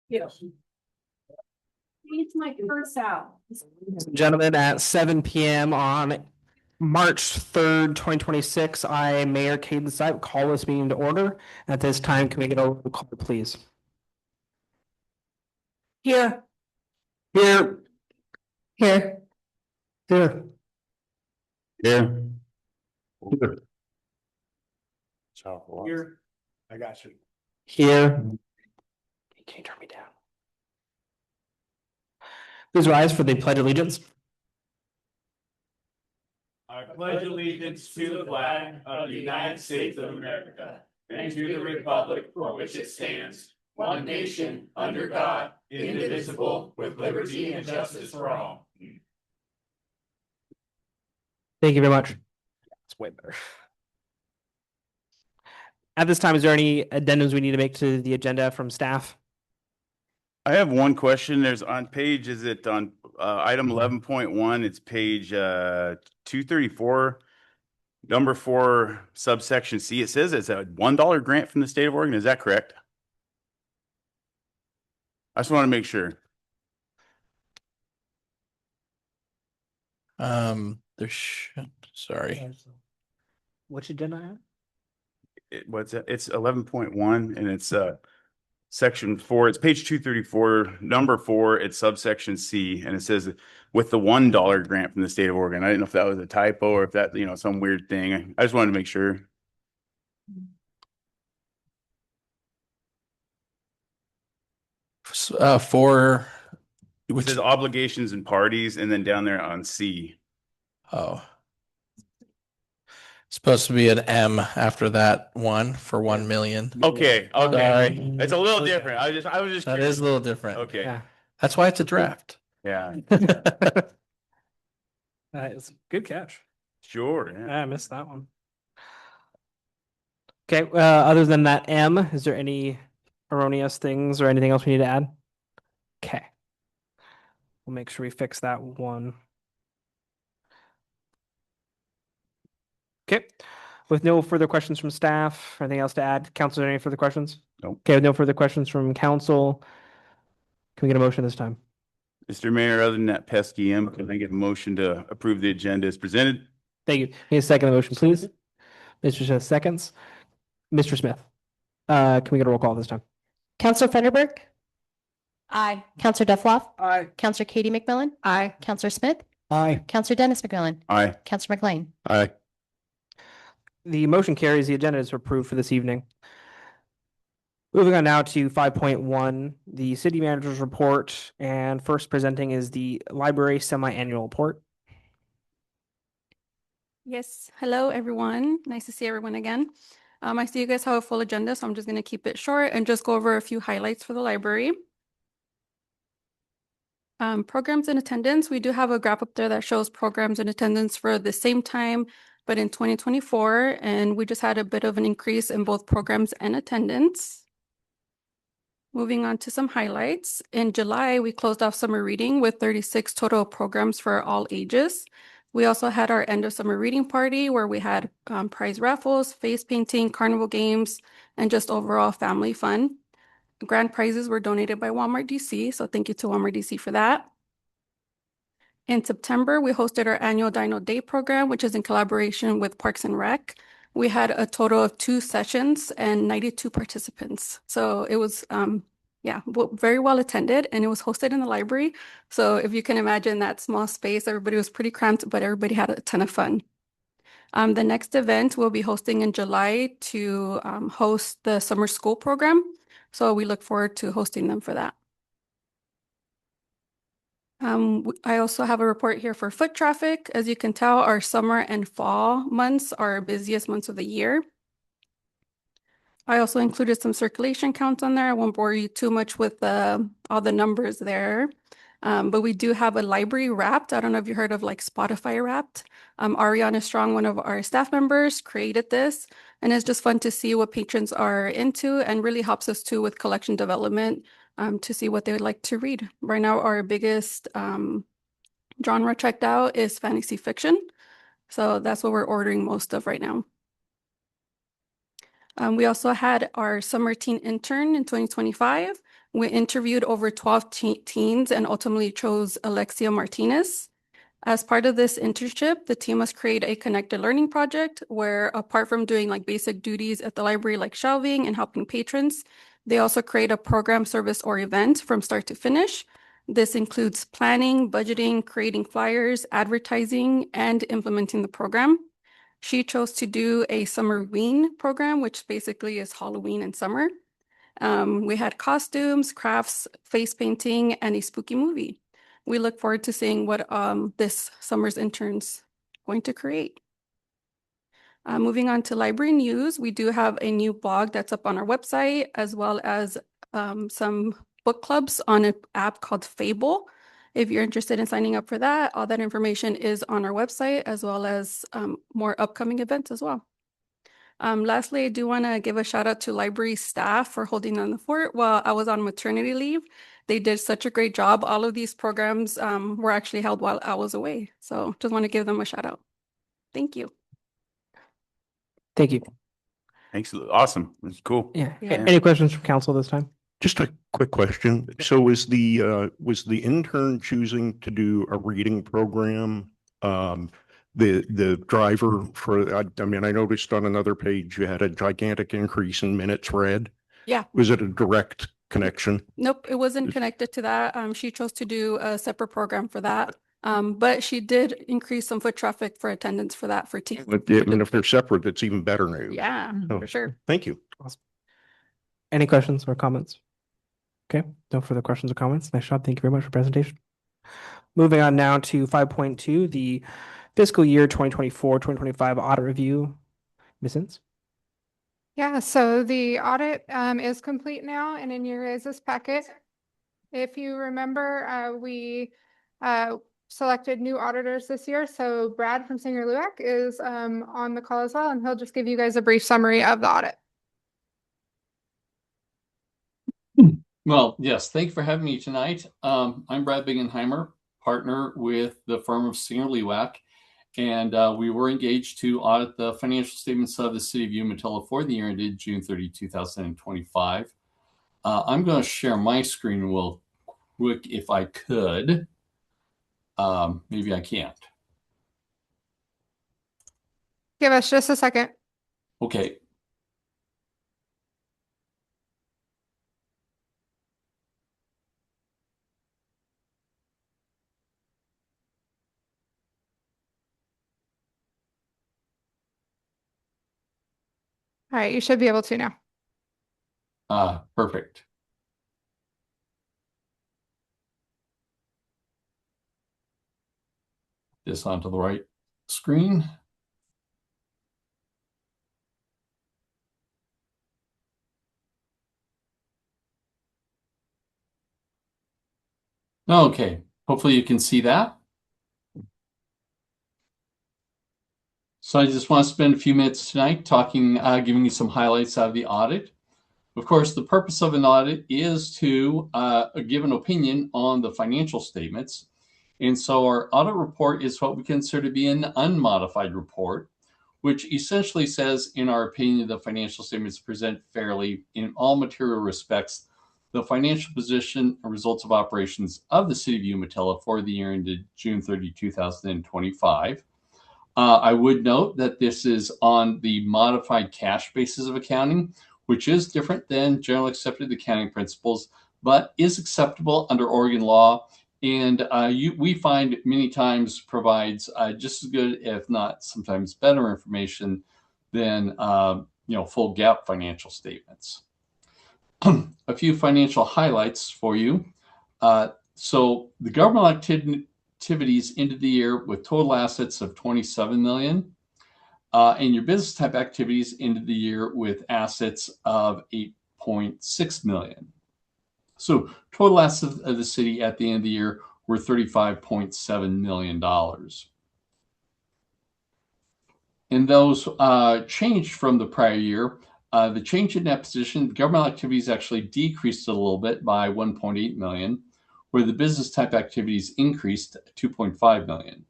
Yes. It's my purse out. Gentlemen, at 7 p.m. on March 3rd, 2026, I, Mayor Caden Sipe, call this meeting to order. At this time, can we get a roll call, please? Here. Here. Here. Here. Here. Here, I got you. Here. Can you turn me down? Please rise for the Pledge of Allegiance. I pledge allegiance to the flag of the United States of America and to the republic for which it stands, one nation, under God, indivisible, with liberty and justice for all. Thank you very much. That's way better. At this time, is there any addendums we need to make to the agenda from staff? I have one question. There's on page, is it on item 11.1? It's page 234, number 4, subsection C. It says it's a $1 grant from the state of Oregon. Is that correct? I just want to make sure. Sorry. Which agenda? What's it? It's 11.1 and it's section 4. It's page 234, number 4. It's subsection C, and it says with the $1 grant from the state of Oregon. I didn't know if that was a typo or if that, some weird thing. I just wanted to make sure. It says obligations and parties, and then down there on C. Oh. Supposed to be an M after that one for 1 million. Okay. Sorry. It's a little different. I was just That curious. is a little different. Okay. Yeah. That's why it's a draft. Yeah. It's a good catch. Sure. Yeah. I missed that one. Okay, other than that M, is there any erroneous things or anything else we need to add? Okay. We'll make sure we fix that one. Okay. With no further questions from staff, anything else to add? Council, any further questions? Nope. Okay, with no further questions from council, can we get a motion this time? Mr. Mayor, other than that pesky M, can I get a motion to approve the agenda as presented? Thank you. Need a second motion, please. Mr. Smith seconds. Mr. Smith, can we get a roll call this time? Counselor Fenderburg? Aye. Counselor Duffloff? Aye. Counselor Katie McMillan? Aye. Counselor Smith? Aye. Counselor Dennis McMillan? Aye. Counselor McLean? Aye. The motion carries. The agenda is approved for this evening. Moving on now to 5.1, the city manager's report, and first presenting is the library semi-annual report. Yes. Hello, everyone. Nice to see everyone again. I see you guys have a full agenda, so I'm just going to keep it short and just go over a few highlights for the library. Programs and attendance. We do have a graph up there that shows programs and attendance for the same time, but in 2024, and we just had a bit of an increase in both programs and attendance. Moving on to some highlights. In July, we closed off summer reading with 36 total programs for all ages. We also had our end of summer reading party where we had prize raffles, face painting, carnival games, and just overall family fun. Grand prizes were donated by Walmart DC, so thank you to Walmart DC for that. In September, we hosted our annual Dino Day program, which is in collaboration with Parks and Rec. We had a total of 2 sessions and 92 participants. So it was, very well attended, and it was hosted in the library. So if you can imagine that small space, everybody was pretty cramped, but everybody had a ton of fun. The next event we'll be hosting in July to host the summer school program. So we look forward to hosting them for that. I also have a report here for foot traffic. As you can tell, our summer and fall months are our busiest months of the year. I also included some circulation counts on there. I won't bore you too much with all the numbers there. But we do have a library wrapped. I don't know if you heard of like Spotify wrapped. Ariana Strong, one of our staff members, created this. And it's just fun to see what patrons are into and really helps us too with collection development to see what they would like to read. Right now, our biggest genre checked out is fantasy fiction. So that's what we're ordering most of right now. We also had our summer teen intern in 2025. We interviewed over 12 teens and ultimately chose Alexia Martinez. As part of this internship, the team must create a connected learning project where, apart from doing like basic duties at the library like shelving and helping patrons, they also create a program, service, or event from start to finish. This includes planning, budgeting, creating flyers, advertising, and implementing the program. She chose to do a Summerween program, which basically is Halloween in summer. We had costumes, crafts, face painting, and a spooky movie. We look forward to seeing what this summer's interns going to create. Moving on to library news, we do have a new blog that's up on our website, as well as some book clubs on an app called Fable. If you're interested in signing up for that, all that information is on our website, as well as more upcoming events as well. Lastly, I do want to give a shout out to library staff for holding down the fort while I was on maternity leave. They did such a great job. All of these programs were actually held while I was away. So just want to give them a shout out. Thank you. Thank you. Thanks. Awesome. That's cool. Yeah. Yeah. Any questions from council this time? Just a quick question. So was the intern choosing to do a reading program? The driver for, I mean, I noticed on another page you had a gigantic increase in minutes read. Yeah. Was it a direct connection? Nope, it wasn't connected to that. She chose to do a separate program for that. But she did increase some foot traffic for attendance for that for team. I mean, if they're separate, it's even better news. Yeah, Oh, for sure. Thank you. Awesome. Any questions or comments? Okay, no further questions or comments. Nice job. Thank you very much for presentation. Moving on now to 5.2, the fiscal year 2024-2025 audit review. Ms. Ince? Yeah, so the audit is complete now and in your guys' packet. If you remember, we selected new auditors this year. So Brad from Singer Luac is on the call as well, and he'll just give you guys a brief summary of the audit. Well, yes, thank you for having me tonight. I'm Brad Bingenheimer, partner with the firm of Singer Luac, and we were engaged to audit the financial statements of the city of Umatilla for the year ended June 30, 2025. I'm going to share my screen real quick if I could. Maybe I can't. Give us just a second. Okay. All right, you should be able to now. Perfect. This onto the right screen. Okay, hopefully you can see that. So I just want to spend a few minutes tonight talking, giving you some highlights out of the audit. Of course, the purpose of an audit is to give an opinion on the financial statements. And so our audit report is what we consider to be an unmodified report, which essentially says, in our opinion, the financial statements present fairly in all material respects the financial position and results of operations of the city of Umatilla for the year ended June 30, 2025. I would note that this is on the modified cash basis of accounting, which is different than generally accepted accounting principles, but is acceptable under Oregon law. And we find many times provides just as good, if not sometimes better information than full GAAP financial statements. A few financial highlights for you. So the government activities ended the year with total assets of $27 million. And your business type activities ended the year with assets of $8.6 million. So total assets of the city at the end of the year were $35.7 million. And those changed from the prior year. The change in that position, government activities actually decreased a little bit by $1.8 million, where the business type activities increased $2.5 million.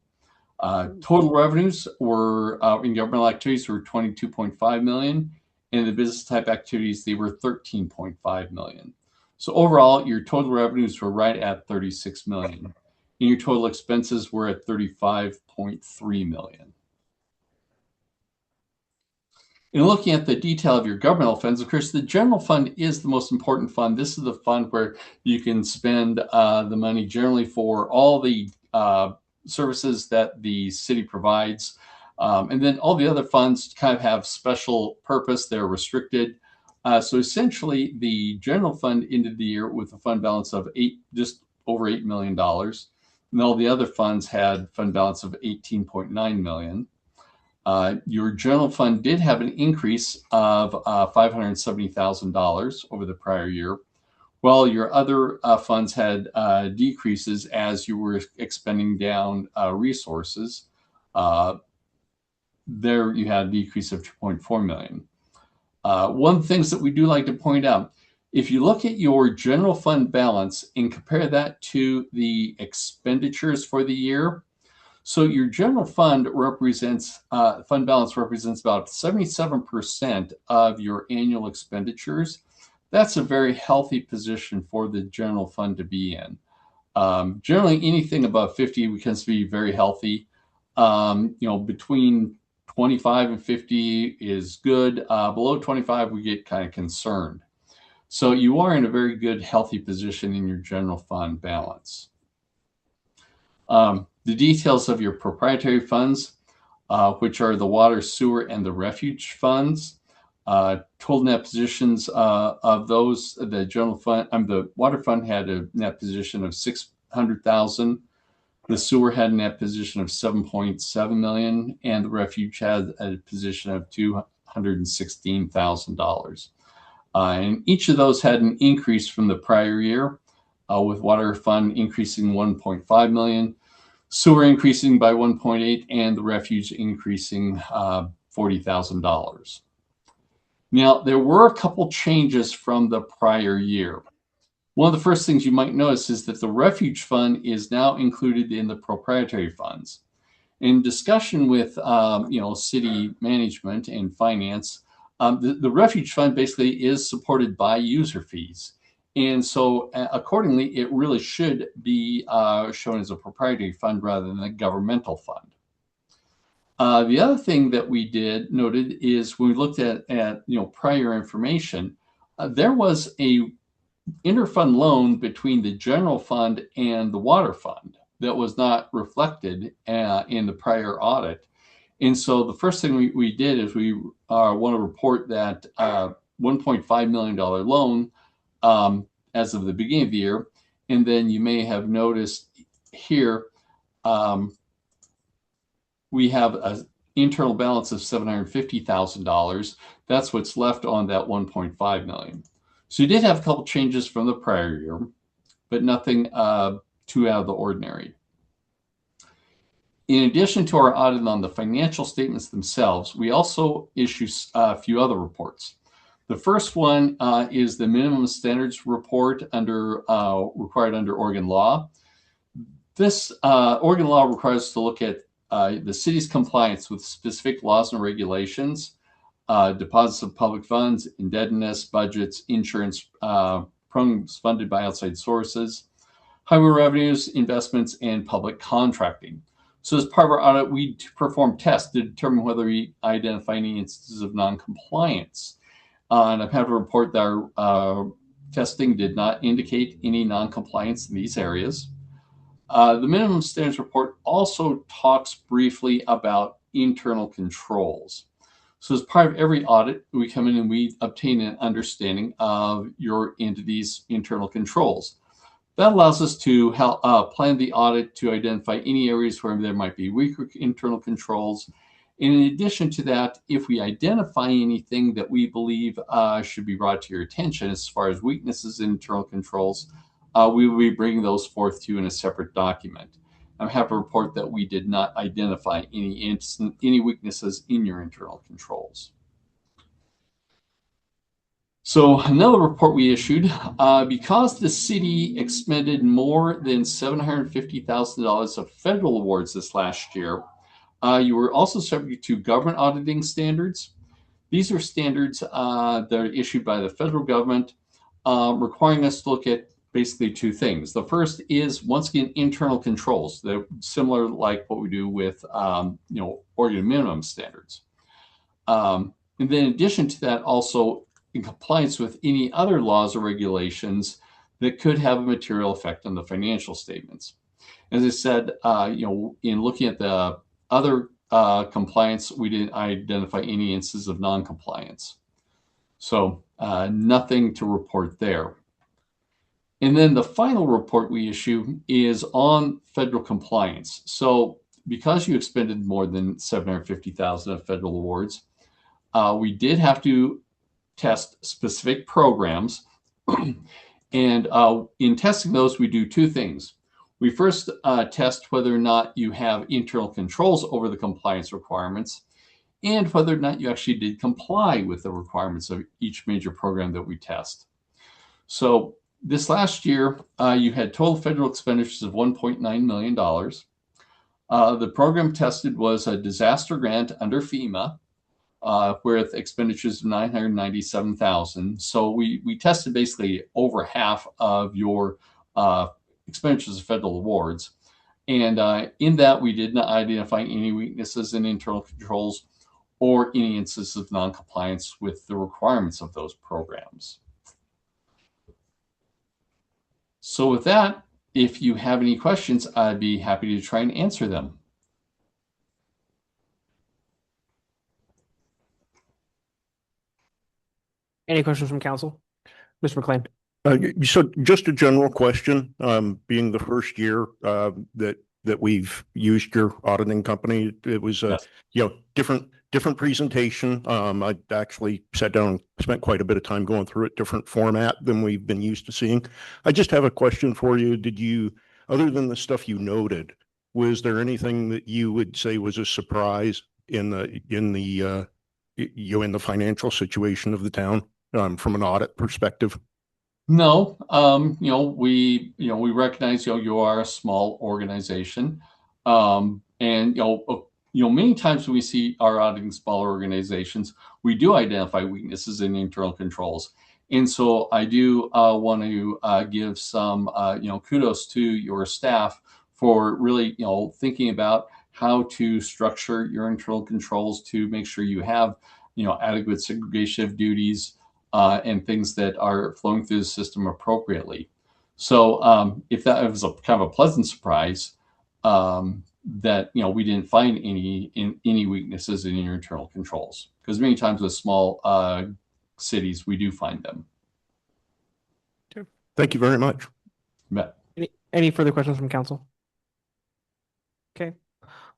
Total revenues were in governmental activities were $22.5 million, and the business type activities they were $13.5 million. So overall, your total revenues were right at 36 million, and your total expenses were at 35.3 million. In looking at the detail of your governmental funds, of course, the general fund is the most important fund. This is the fund where you can spend the money generally for all the services that the city provides. And then all the other funds kind of have special purpose. They're restricted. So essentially, the general fund ended the year with a fund balance of just over $8 million. And all the other funds had fund balance of $18.9 million. Your general fund did have an increase of $570,000 over the prior year, while your other funds had decreases as you were expending down resources. There you had a decrease of $2.4 million. One of the things that we do like to point out, if you look at your general fund balance and compare that to the expenditures for the year, so your general fund represents, fund balance represents about 77% of your annual expenditures. That's a very healthy position for the general fund to be in. Generally, anything above 50 tends to be very healthy. Between 25 and 50 is good. Below 25, we get kind of concerned. So you are in a very good, healthy position in your general fund balance. The details of your proprietary funds, which are the water, sewer, and the refuge funds. Total net positions of those, the general fund, the water fund had a net position of $600,000. The sewer had a net position of $7.7 million, and the refuge had a position of $216,000. And each of those had an increase from the prior year, with water fund increasing $1.5 million. Sewer increasing by 1.8, and the refuge increasing $40,000. Now, there were a couple changes from the prior year. One of the first things you might notice is that the refuge fund is now included in the proprietary funds. In discussion with city management and finance, the refuge fund basically is supported by user fees. And so accordingly, it really should be shown as a proprietary fund rather than a governmental fund. The other thing that we noted is when we looked at prior information, there was a interfund loan between the general fund and the water fund that was not reflected in the prior audit. And so the first thing we did is we want to report that $1.5 million loan as of the beginning of the year. And then you may have noticed here, we have an internal balance of $750,000. That's what's left on that $1.5 million. So you did have a couple changes from the prior year, but nothing too out of the ordinary. In addition to our audit on the financial statements themselves, we also issue a few other reports. The first one is the minimum standards report required under Oregon law. This Oregon law requires us to look at the city's compliance with specific laws and regulations, deposits of public funds, indebtedness, budgets, insurance, programs funded by outside sources, highway revenues, investments, and public contracting. So as part of our audit, we perform tests to determine whether we identify any instances of non-compliance. And I'm happy to report that our testing did not indicate any non-compliance in these areas. The minimum standards report also talks briefly about internal controls. So as part of every audit, we come in and we obtain an understanding of your entity's internal controls. That allows us to help plan the audit to identify any areas where there might be weaker internal controls. And in addition to that, if we identify anything that we believe should be brought to your attention as far as weaknesses in internal controls, we will be bringing those forth to you in a separate document. I'm happy to report that we did not identify any weaknesses in your internal controls. So another report we issued, because the city expended more than $750,000 of federal awards this last year, you were also subject to government auditing standards. These are standards that are issued by the federal government requiring us to look at basically two things. The first is, once again, internal controls. They're similar like what we do with, Oregon minimum standards. And then in addition to that, also in compliance with any other laws or regulations that could have a material effect on the financial statements. As I said, in looking at the other compliance, we didn't identify any instances of non-compliance. So nothing to report there. And then the final report we issue is on federal compliance. So because you expended more than $750,000 of federal awards, we did have to test specific programs. And in testing those, we do two things. We first test whether or not you have internal controls over the compliance requirements and whether or not you actually did comply with the requirements of each major program that we test. So this last year, you had total federal expenditures of $1.9 million. The program tested was a disaster grant under FEMA, with expenditures of $997,000. So we tested basically over half of your expenditures of federal awards. And in that, we did not identify any weaknesses in internal controls or any instances of noncompliance with the requirements of those programs. So with that, if you have any questions, I'd be happy to try and answer them. Any questions from council? Mr. McLean? So just a general question, being the first year that we've used your auditing company, it was Yes. Different presentation. I actually sat down and spent quite a bit of time going through it, different format than we've been used to seeing. I just have a question for you. Did you, other than the stuff you noted, was there anything that you would say was a surprise in the financial situation of the town, from an audit perspective? No, we recognize, you are a small organization. And many times when we see our auditing smaller organizations, we do identify weaknesses in internal controls. And so I do want to give some, kudos to your staff for really, thinking about how to structure your internal controls to make sure you have, adequate segregation of duties, and things that are flowing through the system appropriately. So if that was a kind of a pleasant surprise, that we didn't find any weaknesses in your internal controls, because many times with small cities we do find them. Thank you very much. Bet. Any further questions from council? Okay.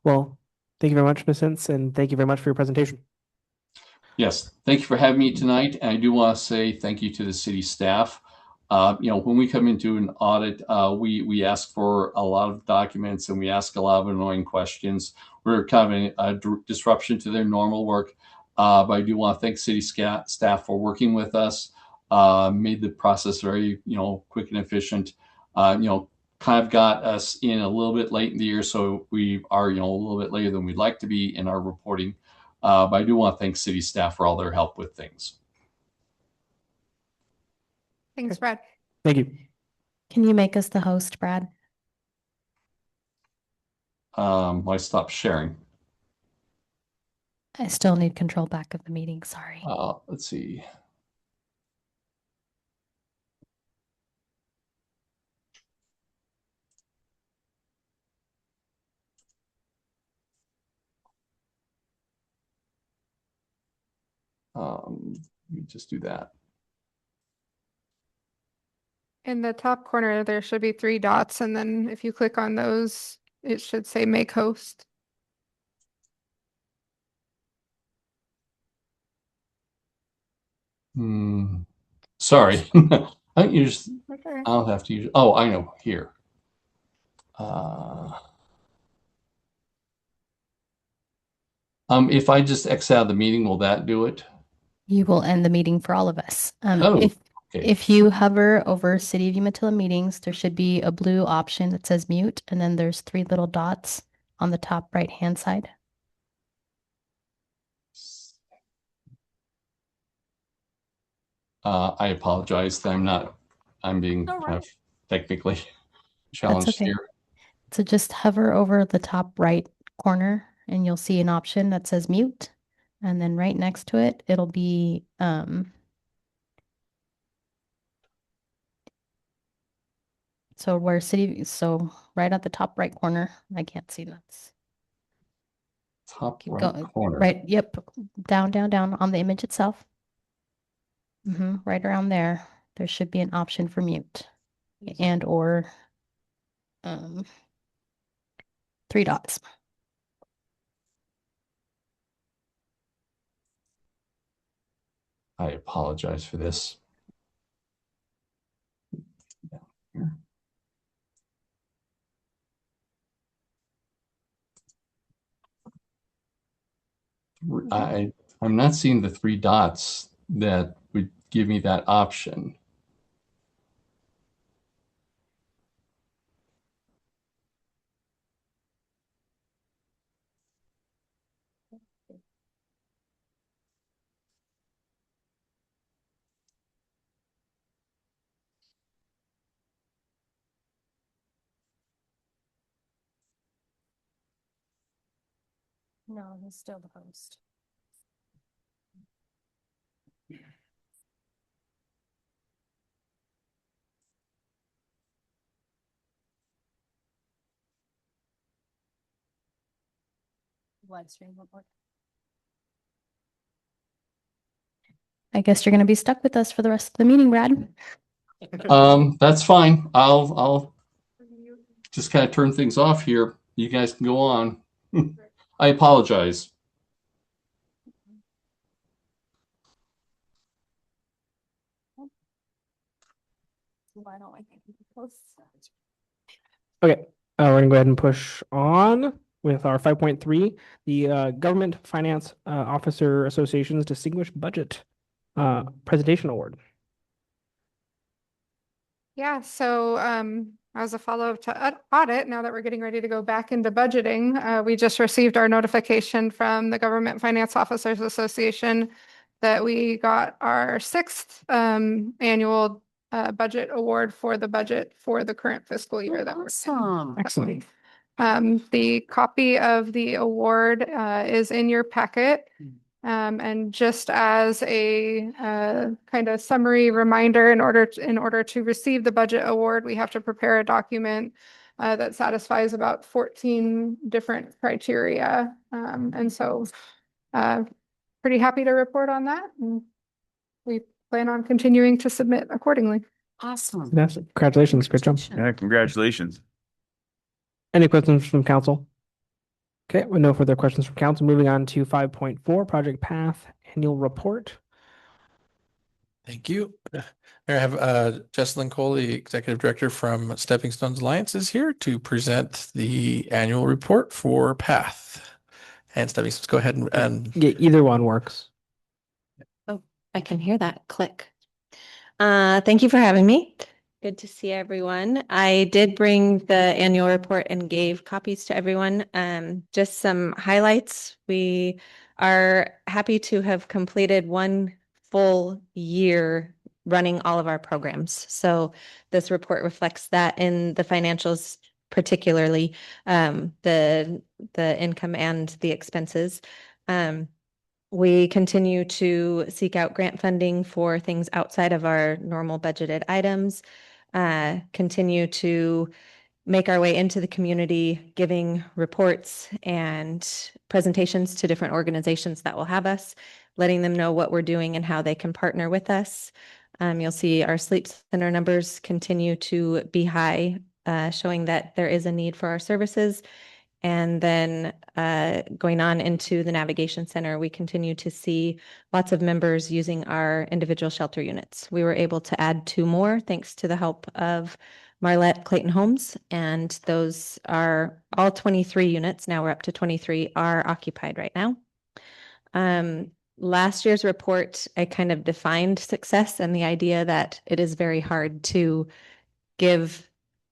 Well, thank you very much, Ms. Sintz, and thank you very much for your presentation. Yes, thank you for having me tonight. And I do want to say thank you to the city staff. When we come into an audit, we ask for a lot of documents and we ask a lot of annoying questions. We're kind of a disruption to their normal work. But I do want to thank city staff for working with us, made the process very, quick and efficient. Kind of got us in a little bit late in the year, so we are, a little bit later than we'd like to be in our reporting. But I do want to thank city staff for all their help with things. Thanks, Brad. Thank you. Can you make us the host, Brad? I stopped sharing. I still need control back of the meeting. Sorry. Let's see. Let me just do that. In the top corner, there should be 3 dots, and then if you click on those, it should say make host. Sorry. I don't use. Okay. I'll have to use. Oh, I know. Here. If I just X out of the meeting, will that do it? You will end the meeting for all of us. Okay. If you hover over City of Umatilla meetings, there should be a blue option that says mute, and then there's 3 little dots on the top right-hand side. I apologize that I'm being kind of technically challenged okay. here. So just hover over the top right corner and you'll see an option that says mute. And then right next to it, it'll be so right at the top right corner. I can't see that. Top Keep right going. corner. Right, yep. Down, down, down on the image itself. Right around there, there should be an option for mute and or three dots. I apologize for this. I'm not seeing the three dots that would give me that option. No, he's still the host. Live stream report. I guess you're going to be stuck with us for the rest of the meeting, Brad. That's fine. I'll just kind of turn things off here. You guys can go on. I apologize. Why don't I think close? Okay, we're gonna go ahead and push on with our 5.3, the Government Finance Officer Association's Distinguished Budget Presentation Award. Yeah, so as a follow-up to audit, now that we're getting ready to go back into budgeting, we just received our notification from the Government Finance Officers Association that we got our sixth annual budget award for the budget for the current fiscal year. That was excellent. The copy of the award is in your packet. And just as a kind of summary reminder, in order to receive the budget award, we have to prepare a document that satisfies about 14 different criteria. And so pretty happy to report on that. And we plan on continuing to submit accordingly. Awesome. Yes, congratulations, great job. Yeah, congratulations. Any questions from council? Okay, with no further questions from council, moving on to 5.4, Project Path Annual Report. Thank you. Mayor, I have Jesselyn Cole, the Executive Director from Stepping Stones Alliance, is here to present the annual report for Path. And Stepping Stones, go ahead and Yeah, either one works. Oh, I can hear that click. Thank you for having me. Good to see everyone. I did bring the annual report and gave copies to everyone. Just some highlights. We are happy to have completed one full year running all of our programs. So this report reflects that in the financials, particularly the income and the expenses. We continue to seek out grant funding for things outside of our normal budgeted items, continue to make our way into the community, giving reports and presentations to different organizations that will have us, letting them know what we're doing and how they can partner with us. You'll see our sleep center numbers continue to be high, showing that there is a need for our services. And then going on into the navigation center, we continue to see lots of members using our individual shelter units. We were able to add 2 more thanks to the help of Marlette Clayton Homes, and those are all 23 units. Now we're up to 23 are occupied right now. Last year's report, I kind of defined success and the idea that it is very hard to give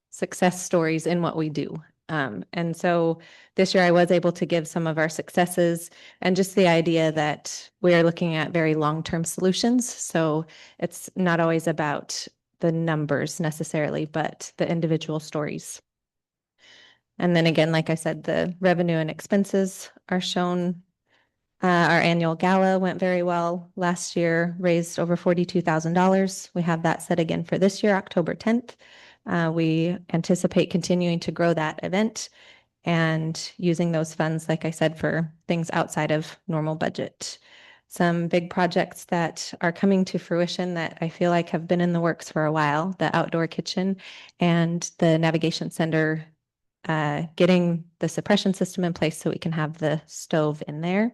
success stories in what we do. And so this year I was able to give some of our successes and just the idea that we're looking at very long-term solutions. So it's not always about the numbers necessarily, but the individual stories. And then again, like I said, the revenue and expenses are shown. Our annual gala went very well last year, raised over $42,000. We have that set again for this year, October 10th. We anticipate continuing to grow that event and using those funds, like I said, for things outside of normal budget. Some big projects that are coming to fruition that I feel like have been in the works for a while, the outdoor kitchen and the navigation center, getting the suppression system in place so we can have the stove in there.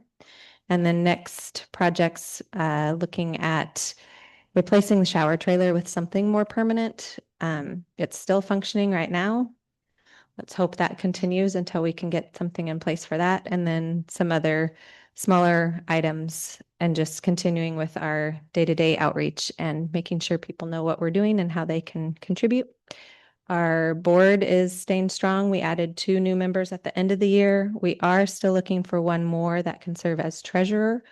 And then next projects, looking at replacing the shower trailer with something more permanent. It's still functioning right now. Let's hope that continues until we can get something in place for that. And then some other smaller items and just continuing with our day-to-day outreach and making sure people know what we're doing and how they can contribute. Our board is staying strong. We added 2 new members at the end of the year. We are still looking for one more that can serve as treasurer.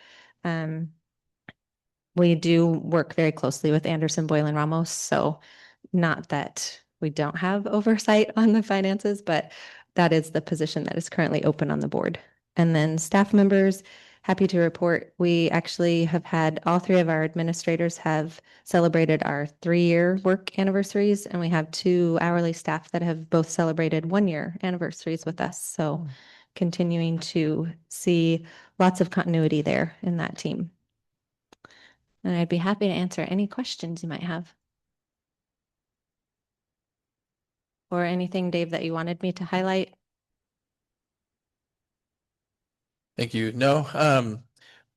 We do work very closely with Anderson, Boyle, and Ramos, so not that we don't have oversight on the finances, but that is the position that is currently open on the board. And then staff members, happy to report, we actually have had all 3 of our administrators have celebrated our 3-year work anniversaries, and we have 2 hourly staff that have both celebrated 1-year anniversaries with us. So continuing to see lots of continuity there in that team. And I'd be happy to answer any questions you might have. Or anything, Dave, that you wanted me to highlight? Thank you. No,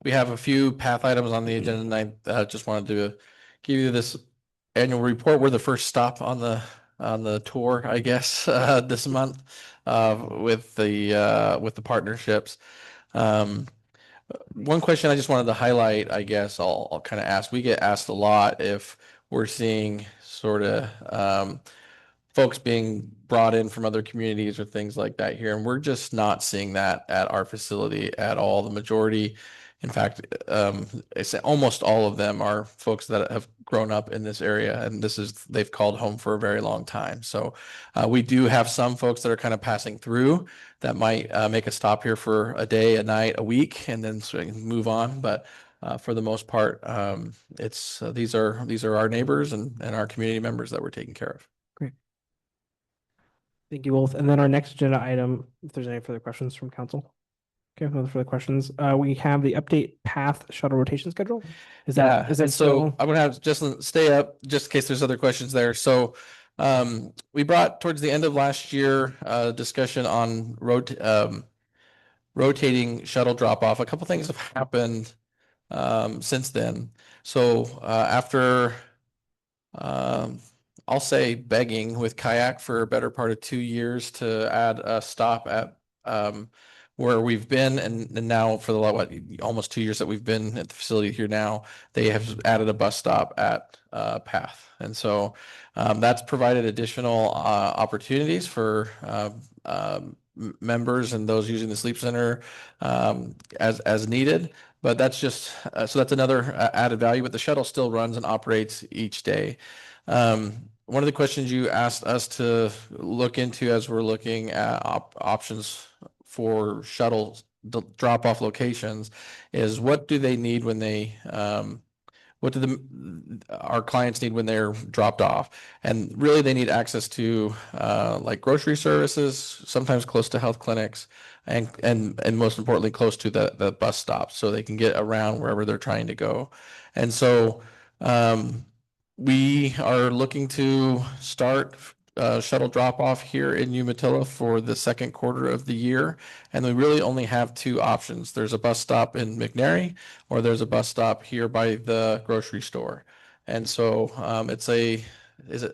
we have a few path items on the agenda tonight. Just wanted to give you this annual report. We're the first stop on the tour, I guess, this month with the partnerships. One question I just wanted to highlight, I guess I'll kind of ask. We get asked a lot if we're seeing sort of folks being brought in from other communities or things like that here. And we're just not seeing that at our facility at all. The majority, in fact, it's almost all of them are folks that have grown up in this area, and they've called home for a very long time. So we do have some folks that are kind of passing through that might make a stop here for a day, a night, a week, and then sort of move on. But for the most part, these are our neighbors and our community members that we're taking care of. Thank you both. And then our next agenda item, if there's any further questions from council. Okay, no further questions. We have the update path shuttle rotation schedule. Is that And so still? I'm gonna have Justin stay up just in case there's other questions there. So we brought towards the end of last year discussion on rotating shuttle drop off. A couple things have happened since then. So after I'll say begging with kayak for a better part of 2 years to add a stop at where we've been, and now for the almost 2 years that we've been at the facility here now, they have added a bus stop at Path, and so that's provided additional opportunities for members and those using the sleep center as needed. But that's just so that's another added value. But the shuttle still runs and operates each day. One of the questions you asked us to look into as we're looking at options for shuttle drop-off locations is what do they need when they what do our clients need when they're dropped off? And really they need access to like grocery services, sometimes close to health clinics, and most importantly close to the bus stop so they can get around wherever they're trying to go. And so we are looking to start shuttle drop off here in Umatilla for the second quarter of the year. And we really only have 2 options. There's a bus stop in McNary, or there's a bus stop here by the grocery store. And so it's a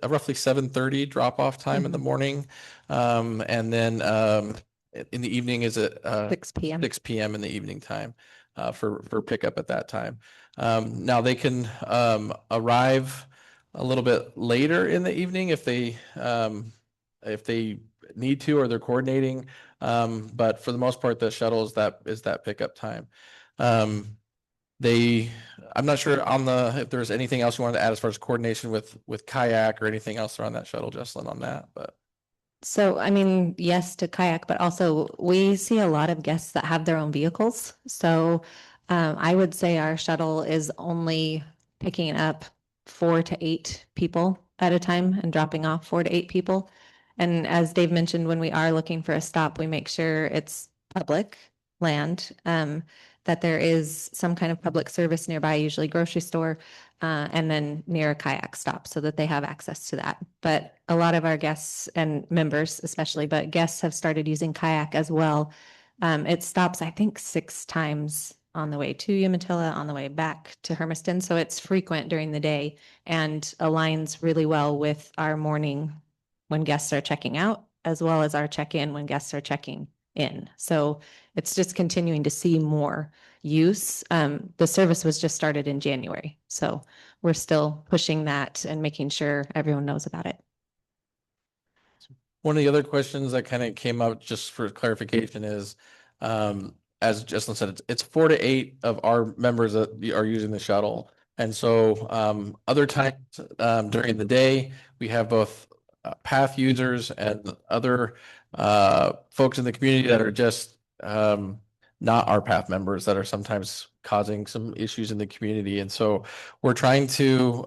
roughly 7:30 drop off time in the morning. And then in the evening is it 6 p.m. 6 p.m. in the evening time for pickup at that time. Now they can arrive a little bit later in the evening if they need to or they're coordinating. But for the most part, the shuttle is that pickup time. I'm not sure if there's anything else you wanted to add as far as coordination with kayak or anything else around that shuttle, Jesselyn, on that, but. So, I mean, yes to kayak, but also we see a lot of guests that have their own vehicles. So I would say our shuttle is only picking up 4 to 8 people at a time and dropping off 4 to 8 people. And as Dave mentioned, when we are looking for a stop, we make sure it's public land, that there is some kind of public service nearby, usually grocery store, and then near a kayak stop so that they have access to that. But a lot of our guests and members especially, but guests have started using kayak as well. It stops, I think, 6 times on the way to Umatilla, on the way back to Hermiston. So it's frequent during the day and aligns really well with our morning when guests are checking out, as well as our check-in when guests are checking in. So it's just continuing to see more use. The service was just started in January. So we're still pushing that and making sure everyone knows about it. One of the other questions that kind of came up just for clarification is, as Jesselyn said, it's 4 to 8 of our members that are using the shuttle. And so other times during the day, we have both path users and other folks in the community that are just not our path members that are sometimes causing some issues in the community. And so we're trying to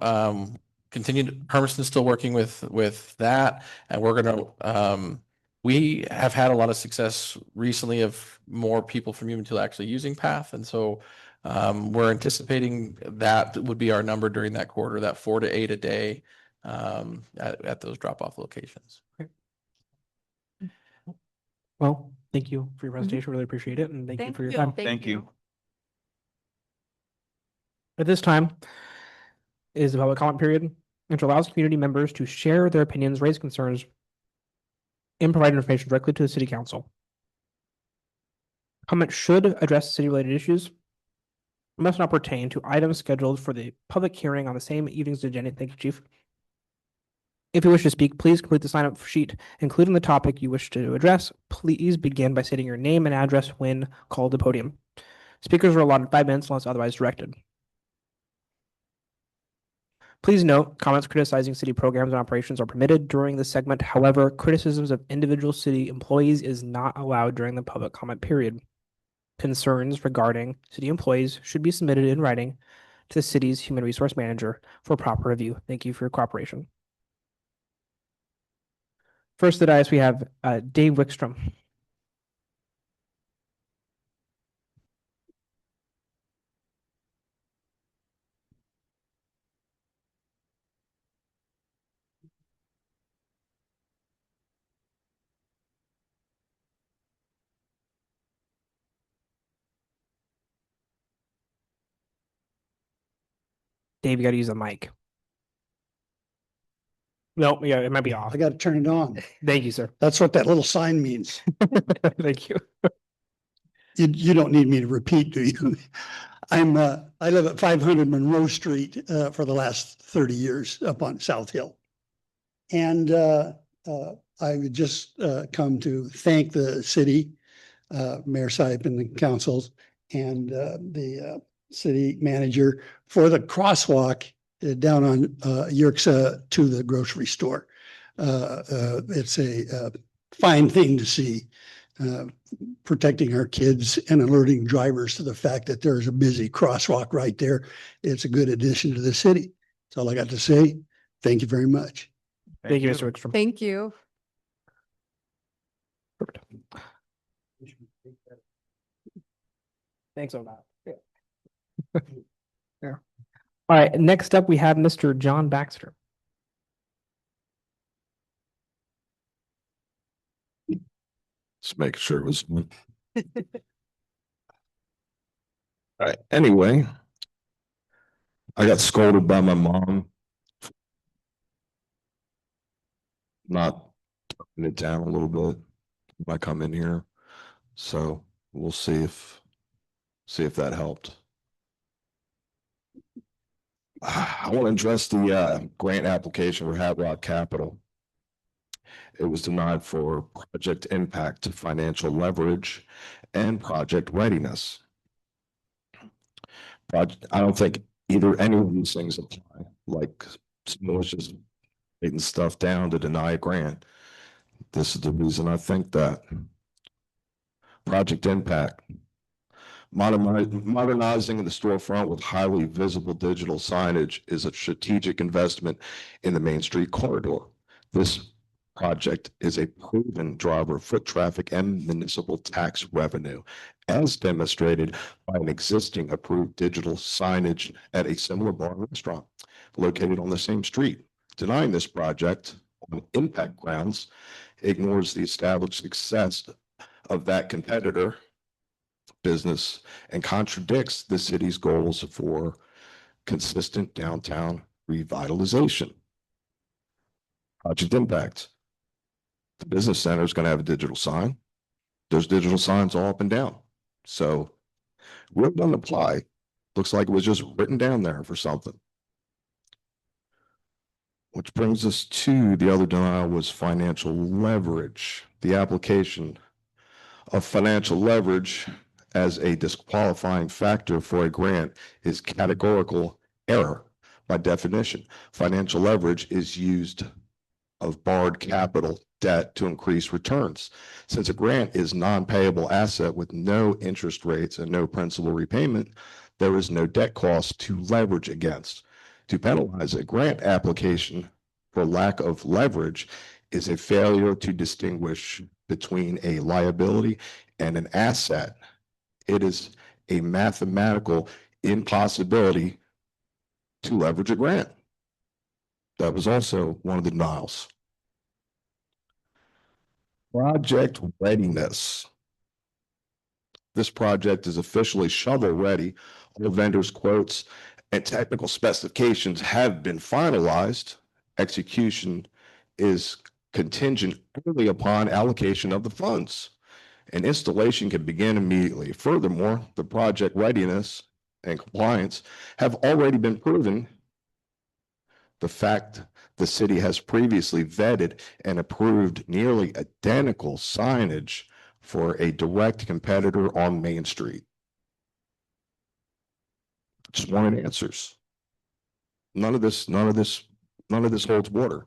Hermiston's still working with that, and we're gonna we have had a lot of success recently of more people from Umatilla actually using Path, and so we're anticipating that would be our number during that quarter, that 4 to 8 a day at those drop-off locations. Well, thank you for your presentation. Really appreciate it, and thank you for your time. Thank you. At this time is the public comment period, which allows community members to share their opinions, raise concerns, and provide information directly to the city council. Comment should address city-related issues, must not pertain to items scheduled for the public hearing on the same evening's agenda. Thank you, Chief. If you wish to speak, please complete the sign-up sheet, including the topic you wish to address. Please begin by stating your name and address when called to podium. Speakers are allotted 5 minutes unless otherwise directed. Please note, comments criticizing city programs and operations are permitted during this segment. However, criticisms of individual city employees is not allowed during the public comment period. Concerns regarding city employees should be submitted in writing to the city's human resource manager for proper review. Thank you for your cooperation. First, the dais, we have Dave Wickstrom. Dave, you got to use the mic. No, yeah, it might be off. I got to turn it on. Thank you, sir. That's what that little sign means. Thank you. You don't need me to repeat, do you? I live at 500 Monroe Street for the last 30 years up on South Hill. And I would just come to thank the city, Mayor Saib and the councils and the city manager for the crosswalk down on Yerxa to the grocery store. It's a fine thing to see, protecting our kids and alerting drivers to the fact that there's a busy crosswalk right there. It's a good addition to the city. That's all I got to say. Thank you very much. Thank you, Mr. Wickstrom. Thank you. Perfect. Thanks a lot. Yeah. Yeah. All right, next up we have Mr. John Baxter. Just make sure it was. All right. Anyway, I got scolded by my mom. Not talking it down a little bit when I come in here. So we'll see if that helped. I want to address the grant application for Hat Rock Capital. It was denied for project impact, financial leverage, and project readiness. I don't think either any of these things apply, like someone was just writing stuff down to deny a grant. This is the reason I think that. Project impact. Modernizing the storefront with highly visible digital signage is a strategic investment in the Main Street corridor. This project is a proven driver of foot traffic and municipal tax revenue, as demonstrated by an existing approved digital signage at a similar bar and restaurant located on the same street. Denying this project on impact grounds ignores the established success of that competitor business and contradicts the city's goals for consistent downtown revitalization. Project impact. The business center is going to have a digital sign. There's digital signs all up and down. So really doesn't apply. Looks like it was just written down there for something. Which brings us to the other denial was financial leverage. The application of financial leverage as a disqualifying factor for a grant is categorical error by definition. Financial leverage is used of borrowed capital debt to increase returns. Since a grant is non-payable asset with no interest rates and no principal repayment, there is no debt cost to leverage against. To penalize a grant application for lack of leverage is a failure to distinguish between a liability and an asset. It is a mathematical impossibility to leverage a grant. That was also one of the denials. Project readiness. This project is officially shovel ready. All vendors' quotes and technical specifications have been finalized. Execution is contingent only upon allocation of the funds, and installation can begin immediately. Furthermore, the project readiness and compliance have already been proven. The fact the city has previously vetted and approved nearly identical signage for a direct competitor on Main Street. Just wanted answers. None of this holds water.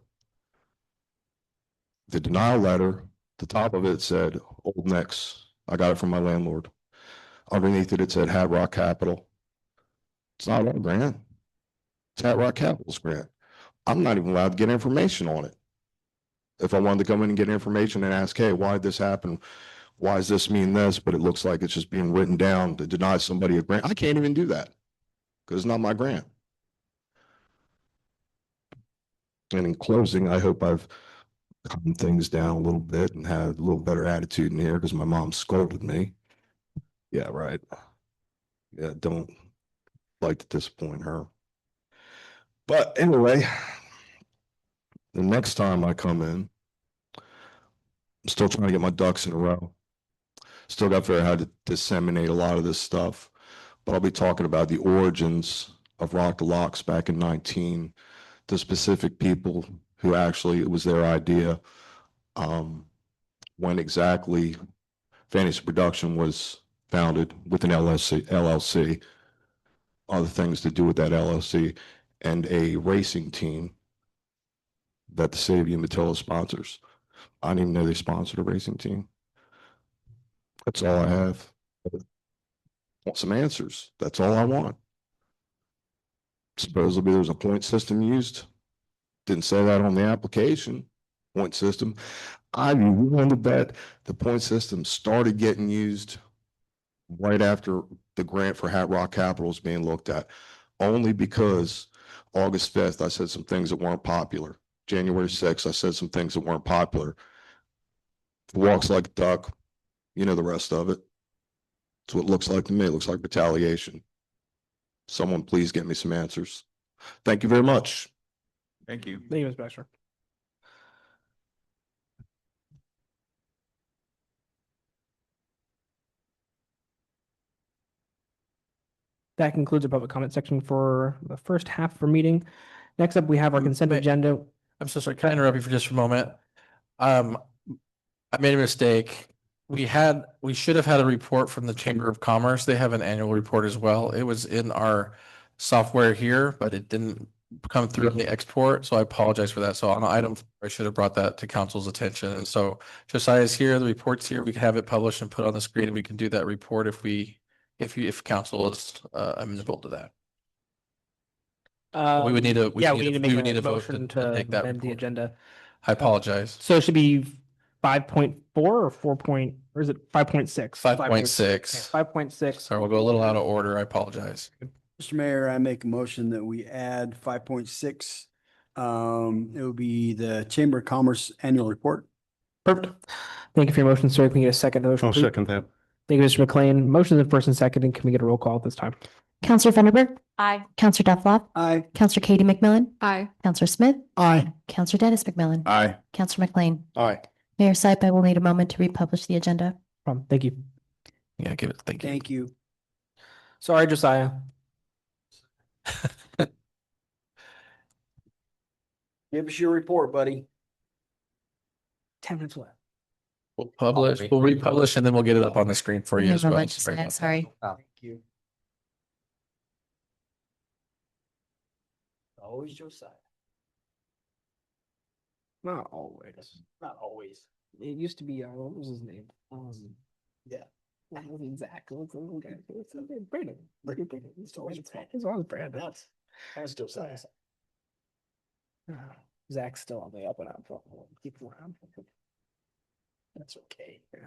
The denial letter, the top of it said Old Nicks. I got it from my landlord. Underneath it, it said Hat Rock Capital. It's not our grant. It's Hat Rock Capital's grant. I'm not even allowed to get information on it. If I wanted to come in and get information and ask, hey, why did this happen? Why does this mean this? But it looks like it's just being written down to deny somebody a grant. I can't even do that because it's not my grant. And in closing, I hope I've calmed things down a little bit and had a little better attitude in here because my mom scolded me. Yeah, right. Yeah, don't like to disappoint her. But anyway, the next time I come in, I'm still trying to get my ducks in a row. Still got to figure out how to disseminate a lot of this stuff. But I'll be talking about the origins of Rock the Locks back in 19, the specific people who actually, it was their idea, when exactly Fantasy Production was founded with an LLC, other things to do with that LLC, and a racing team that the city of Umatilla sponsors. I didn't even know they sponsored a racing team. That's all I have. I want some answers. That's all I want. Supposedly there's a point system used. Didn't say that on the application. Point system. I'd be willing to bet the point system started getting used right after the grant for Hat Rock Capital was being looked at, only because August 5th, I said some things that weren't popular. January 6th, I said some things that weren't popular. Walks like a duck, you know the rest of it. It's what it looks like to me. It looks like retaliation. Someone please get me some answers. Thank you very much. Thank you. Thank you, Ms. Baxter. That concludes the public comment section for the first half of our meeting. Next up, we have our consent May- agenda. I'm so sorry. Can I interrupt you for just a moment? I made a mistake. We should have had a report from the Chamber of Commerce. They have an annual report as well. It was in our software here, but it didn't come through in the export. So I apologize for that. So on item, I should have brought that to council's attention. And so Josiah's here, the report's here. We can have it published and put on the screen, and we can do that report if council is amenable to that. We would need a, Yeah, we need to make a vote motion to to take that amend the report. agenda. I apologize. So it should be 5.4 or 4 point, or is it 5.6? 5.6. 5.6. Sorry, we'll go a little out of order. I apologize. Mr. Mayor, I make a motion that we add 5.6. It would be the Chamber of Commerce Annual Report. Perfect. Thank you for your motion, sir. Can we get a second to the motion? I'll please? second that. Thank you, Mr. McLean. Motion is first and second, and can we get a roll call at this time? Counselor Funderburk. Aye. Counselor Duffloff. Aye. Counselor Katie McMillan. Aye. Counselor Smith. Aye. Counselor Dennis McMillan. Aye. Counselor McLean. Aye. Mayor Sipe, I will need a moment to republish the agenda. Thank you. Yeah, give it. Thank you. Thank you. Sorry, Josiah. Give us your report, buddy. 10 minutes left. We'll republish, and then we'll get it up on the screen for you Give as a well. moment, Josiah, sorry. Thank you. Always Josiah. Not always. Not always. It used to be, what was his name? Yeah. That wasn't Zach. It was Brandon. It's always Brandon. That's Josiah. Zach's still on the up and up. Keep him around. That's okay. Yeah.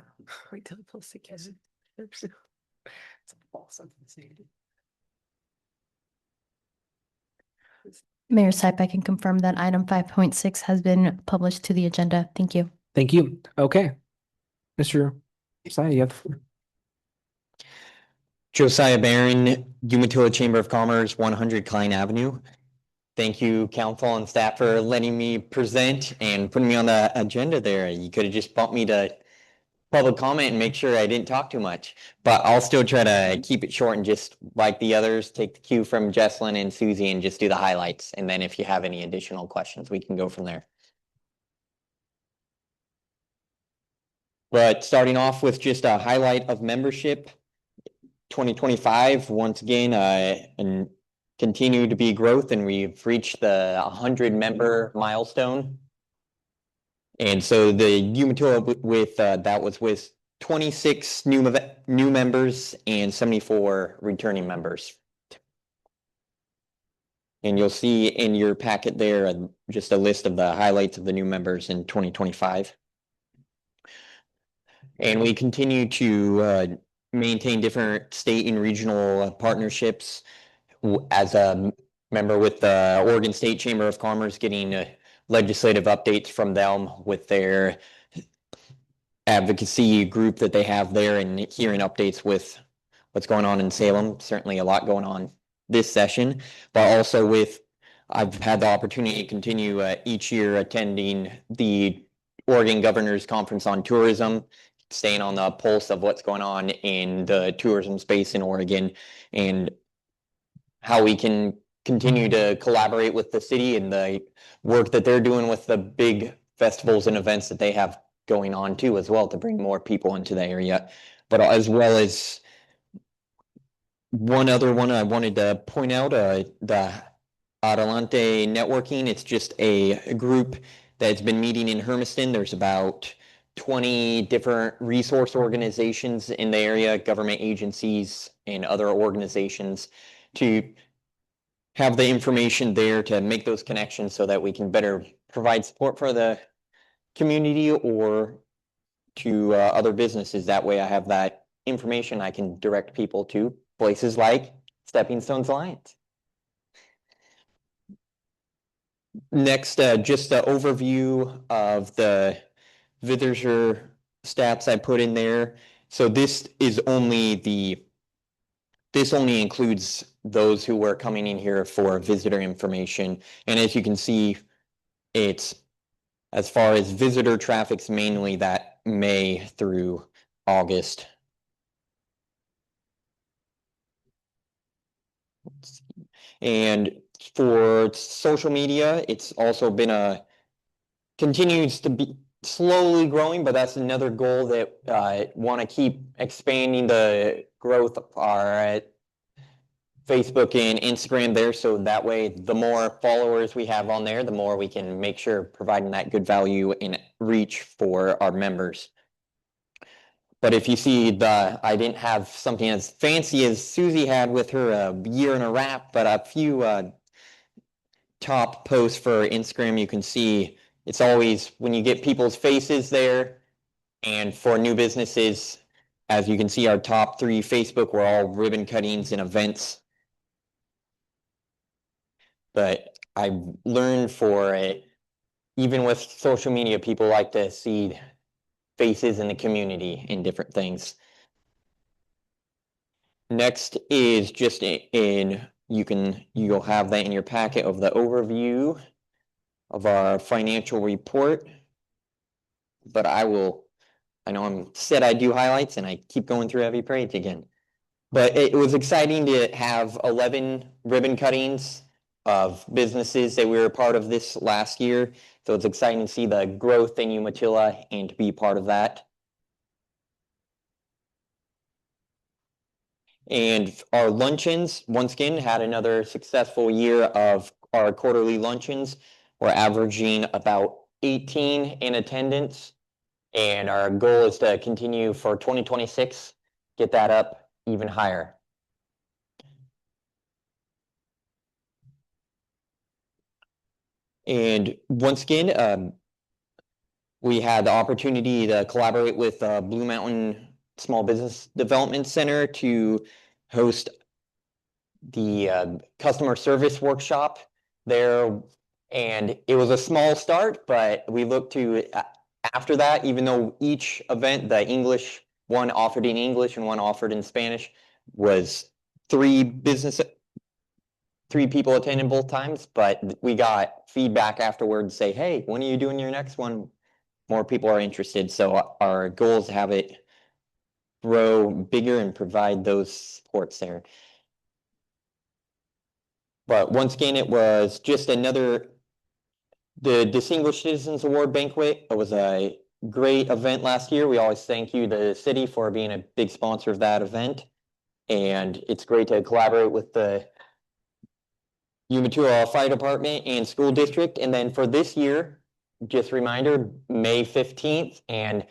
Wait till he feels sick. It's a false sense of safety. Mayor Sipe, I can confirm that item 5.6 has been published to the agenda. Thank you. Thank you. Okay. Mr. Josiah, you have the floor. Josiah Barron, Umatilla Chamber of Commerce, 100 Klein Avenue. Thank you, council and staff, for letting me present and putting me on the agenda there. You could have just bumped me to public comment and make sure I didn't talk too much, but I'll still try to keep it short and just like the others, take the cue from Jesslyn and Susie and just do the highlights. And then if you have any additional questions, we can go from there. But starting off with just a highlight of membership, 2025, once again, and continue to be growth, and we've reached the 100 member milestone. And so the Umatilla with that was with 26 new members and 74 returning members. And you'll see in your packet there just a list of the highlights of the new members in 2025. And we continue to maintain different state and regional partnerships. As a member with the Oregon State Chamber of Commerce, getting legislative updates from them with their advocacy group that they have there, and hearing updates with what's going on in Salem. Certainly a lot going on this session, but also I've had the opportunity to continue each year attending the Oregon Governor's Conference on Tourism, staying on the pulse of what's going on in the tourism space in Oregon, and how we can continue to collaborate with the city and the work that they're doing with the big festivals and events that they have going on too, as well, to bring more people into the area. But as well as one other one I wanted to point out, the Adelante Networking. It's just a group that's been meeting in Hermiston. There's about 20 different resource organizations in the area, government agencies and other organizations, to have the information there to make those connections so that we can better provide support for the community or to other businesses. That way I have that information. I can direct people to places like Stepping Stones Alliance. Next, just an overview of the visitor stats I put in there. So this only includes those who were coming in here for visitor information. And as you can see, it's as far as visitor traffic's mainly that May through August. And for social media, it's also been continues to be slowly growing, but that's another goal that want to keep expanding the growth of our Facebook and Instagram there. So that way, the more followers we have on there, the more we can make sure providing that good value and reach for our members. But if you see I didn't have something as fancy as Susie had with her year in a wrap, but a few top posts for Instagram, you can see it's always when you get people's faces there. And for new businesses, as you can see, our top 3 Facebook were all ribbon cuttings and events. But I've learned for it, even with social media, people like to see faces in the community in different things. Next is just you'll have that in your packet of the overview of our financial report. But I know I do highlights and I keep going through every page again. But it was exciting to have 11 ribbon cuttings of businesses that we were a part of this last year. So it's exciting to see the growth in Umatilla and to be part of that. And our luncheons, once again, had another successful year of our quarterly luncheons. We're averaging about 18 in attendance. And our goal is to continue for 2026, get that up even higher. And once again, we had the opportunity to collaborate with Blue Mountain Small Business Development Center to host the customer service workshop there. And it was a small start, but we look to, after that, even though each event, the English, one offered in English and one offered in Spanish, was 3 people attending both times, but we got feedback afterwards say, hey, when are you doing your next one? More people are interested. So our goal is to have it grow bigger and provide those supports there. But once again, it was just the Distinguished Citizens Award banquet. It was a great event last year. We always thank you, the city, for being a big sponsor of that event. And it's great to collaborate with the Umatilla Fire Department and School District. And then for this year, just a reminder, May 15th. And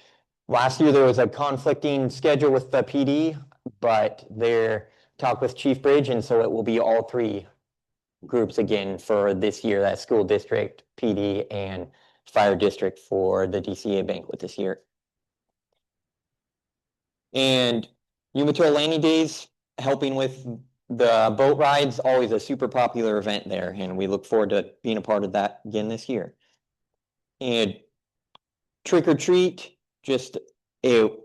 last year there was a conflicting schedule with the PD, but they talked with Chief Bridge, and so it will be all 3 groups again for this year, that School District, PD, and Fire District for the DCA banquet this year. And Umatilla Landing Days, helping with the boat rides, always a super popular event there, and we look forward to being a part of that again this year. And trick or treat, it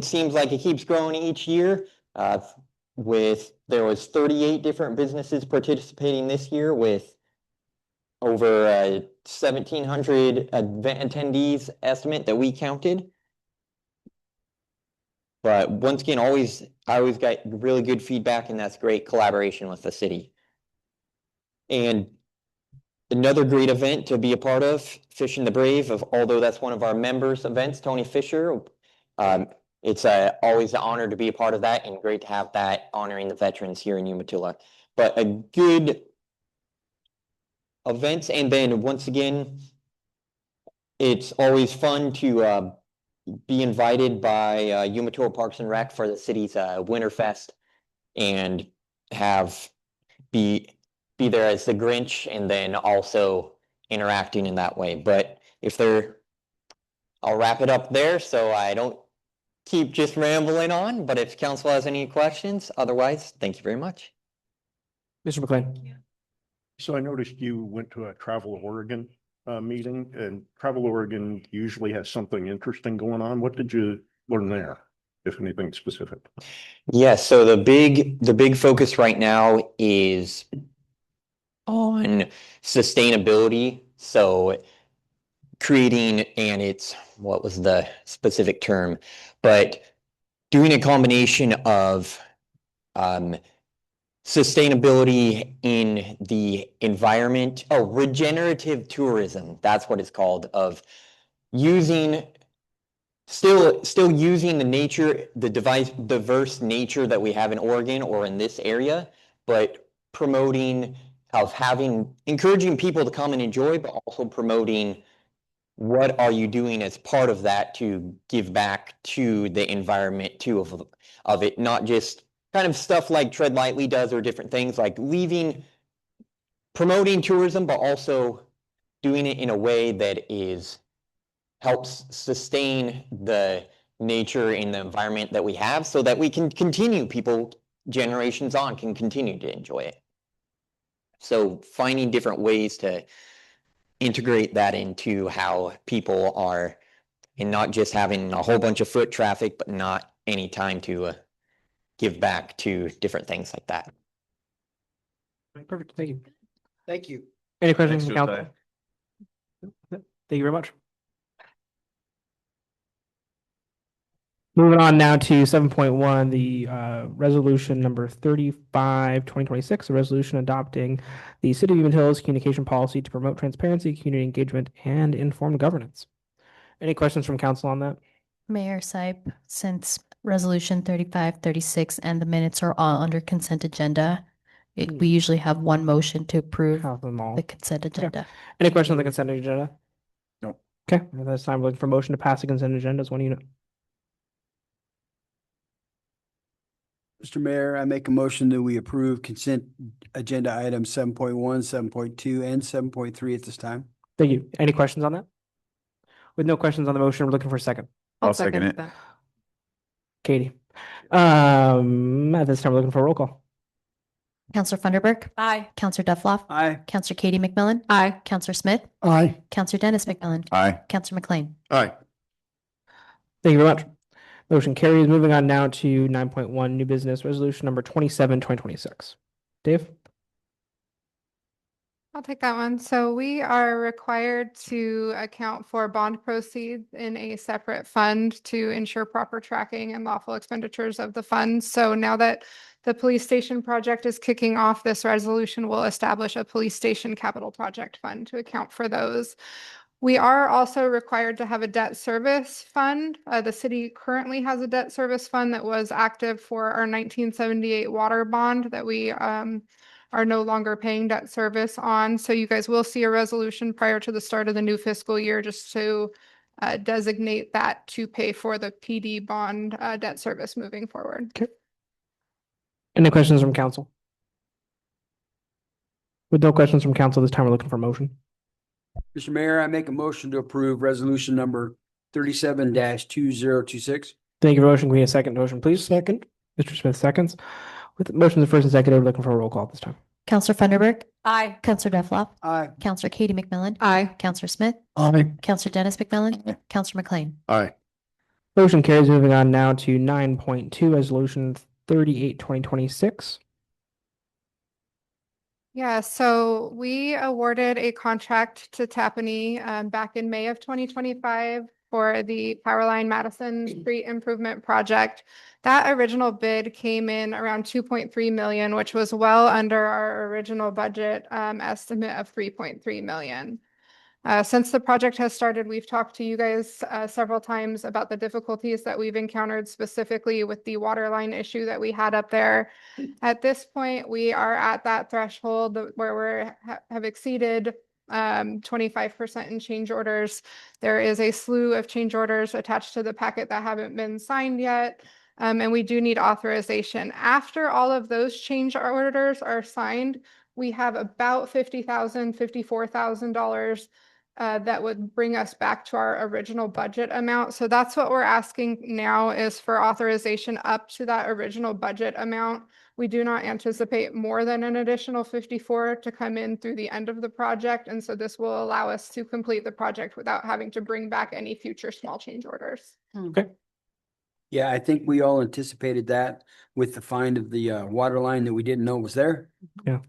seems like it keeps growing each year. There was 38 different businesses participating this year with over 1,700 event attendees estimate that we counted. But once again, I always got really good feedback, and that's great collaboration with the city. And another great event to be a part of, Fishing the Brave, although that's one of our members' events, Tony Fisher. It's always an honor to be a part of that, and great to have that honoring the veterans here in Umatilla. But a good event, and then once again, it's always fun to be invited by Umatilla Parks and Rec for the city's Winterfest, and be there as the Grinch, and then also interacting in that way. But I'll wrap it up there so I don't keep just rambling on, but if council has any questions, otherwise, thank you very much. Mr. McLean. So I noticed you went to a Travel Oregon meeting, and Travel Oregon usually has something interesting going on. What did you learn there, if anything specific? Yes, so the big focus right now is on sustainability. So creating, and what was the specific term, but doing a combination of sustainability in the environment. Regenerative tourism, that's what it's called, of using still using the diverse nature that we have in Oregon or in this area, but promoting encouraging people to come and enjoy, but also promoting what are you doing as part of that to give back to the environment too of it, not just kind of stuff like Tread Lightly does or different things like promoting tourism, but also doing it in a way that helps sustain the nature and the environment that we have so that we can continue, generations on can continue to enjoy it. So finding different ways to integrate that into how people are, and not just having a whole bunch of foot traffic, but not any time to give back to different things like that. Perfect. Thank you. Thank you. Any questions Thanks, from council? Thank you very much. Moving on now to 7.1, the resolution number 35, 2026, a resolution adopting the City of Umatill's communication policy to promote transparency, community engagement, and informed governance. Any questions from council on that? Mayor Sipe, since resolution 35, 36, and the minutes are all under consent agenda, we usually have one motion to approve Have them all. the consent agenda. Any questions on the consent agenda? No. Okay, at this time, looking for motion to pass the consent agenda as one unit. Mr. Mayor, I make a motion that we approve consent agenda items 7.1, 7.2, and 7.3 at this time. Thank you. Any questions on that? With no questions on the motion, we're looking for a second. I'll second it. that. Katie. At this time, we're looking for a roll call. Counselor Funderburk. Aye. Counselor Duffloff. Aye. Counselor Katie McMillan. Aye. Counselor Smith. Aye. Counselor Dennis McMillan. Aye. Counselor McLean. Aye. Thank you very much. Motion carries. Moving on now to 9.1, new business resolution number 27, 2026. Dave? I'll take that one. So we are required to account for bond proceeds in a separate fund to ensure proper tracking and lawful expenditures of the funds. So now that the police station project is kicking off, this resolution will establish a police station capital project fund to account for those. We are also required to have a debt service fund. The city currently has a debt service fund that was active for our 1978 water bond that we are no longer paying debt service on. So you guys will see a resolution prior to the start of the new fiscal year just to designate that to pay for the PD bond debt service moving forward. Okay. Any questions from council? With no questions from council, this time we're looking for a motion. Mr. Mayor, I make a motion to approve resolution number 37-2026. Thank you for motion. Can we have a second motion, please? Second. Mr. Smith seconds. With motions first and second, we're looking for a roll call this time. Counselor Funderburk. Aye. Counselor Duffloff. Aye. Counselor Katie McMillan. Aye. Counselor Smith. Aye. Counselor Dennis McMillan. Counselor McLean. Aye. Motion carries. Moving on now to 9.2, resolution 38, 2026. Yeah, so we awarded a contract to Tapani back in May of 2025 for the Powerline Madison Street Improvement Project. That original bid came in around 2.3 million, which was well under our original budget estimate of 3.3 million. Since the project has started, we've talked to you guys several times about the difficulties that we've encountered specifically with the water line issue that we had up there. At this point, we are at that threshold where we have exceeded 25% in change orders. There is a slew of change orders attached to the packet that haven't been signed yet. And we do need authorization. After all of those change orders are signed, we have about $50,000, $54,000 that would bring us back to our original budget amount. So that's what we're asking now, is for authorization up to that original budget amount. We do not anticipate more than an additional 54 to come in through the end of the project. And so this will allow us to complete the project without having to bring back any future small change orders. Okay. Yeah, I think we all anticipated that with the find of the water line that we didn't know was there. Yeah.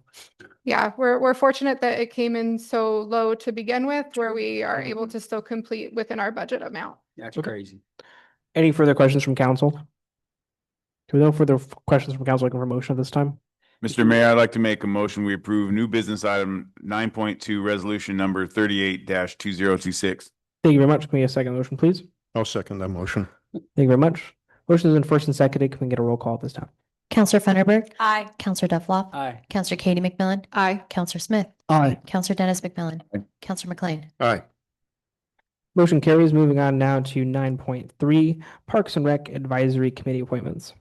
Yeah, we're fortunate that it came in so low to begin with, where we are able to still complete within our budget amount. That's Okay. crazy. Any further questions from council? No further questions from council, looking for a motion at this time. Mr. Mayor, I'd like to make a motion. We approve new business item 9.2, resolution number 38-2026. Thank you very much. Can we get a second motion, please? I'll second that motion. Thank you very much. Motion has been first and seconded. Can we get a roll call at this time? Counselor Funderburk. Aye. Counselor Duffloff. Aye. Counselor Katie McMillan. Aye. Counselor Smith. Aye. Counselor Dennis McMillan. Aye. Counselor McLean. Aye. Motion carries. Moving on now to 9.3, Parks and Rec Advisory Committee appointments.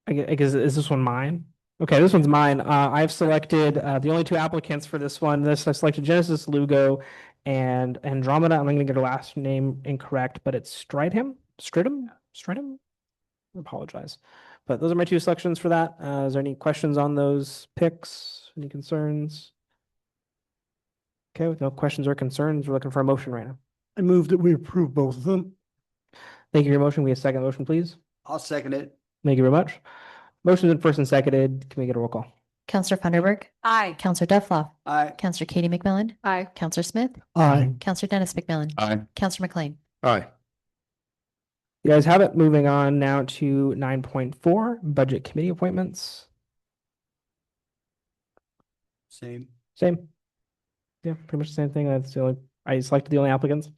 I guess, is this one mine? Okay, this one's mine. I've selected the only two applicants for this one. I selected Genesis Lugo and Andromeda. I'm going to get her last name incorrect, but it's Stridham? Stridham? I apologize. But those are my two selections for that. Is there any questions on those picks? Any concerns? Okay, with no questions or concerns, we're looking for a motion right now. I move that we approve both of them. Thank you for your motion. We have a second motion, please. I'll second it. Thank you very much. Motion's been first and seconded. Can we get a roll call? Counselor Funderburk. Aye. Counselor Duffloff. Aye. Counselor Katie McMillan. Aye. Counselor Smith. Aye. Counselor Dennis McMillan. Aye. Counselor McLean. Aye. You guys have it. Moving on now to 9.4, Budget Committee appointments. Same. Same. Yeah, pretty much the same thing. I selected the only applicants.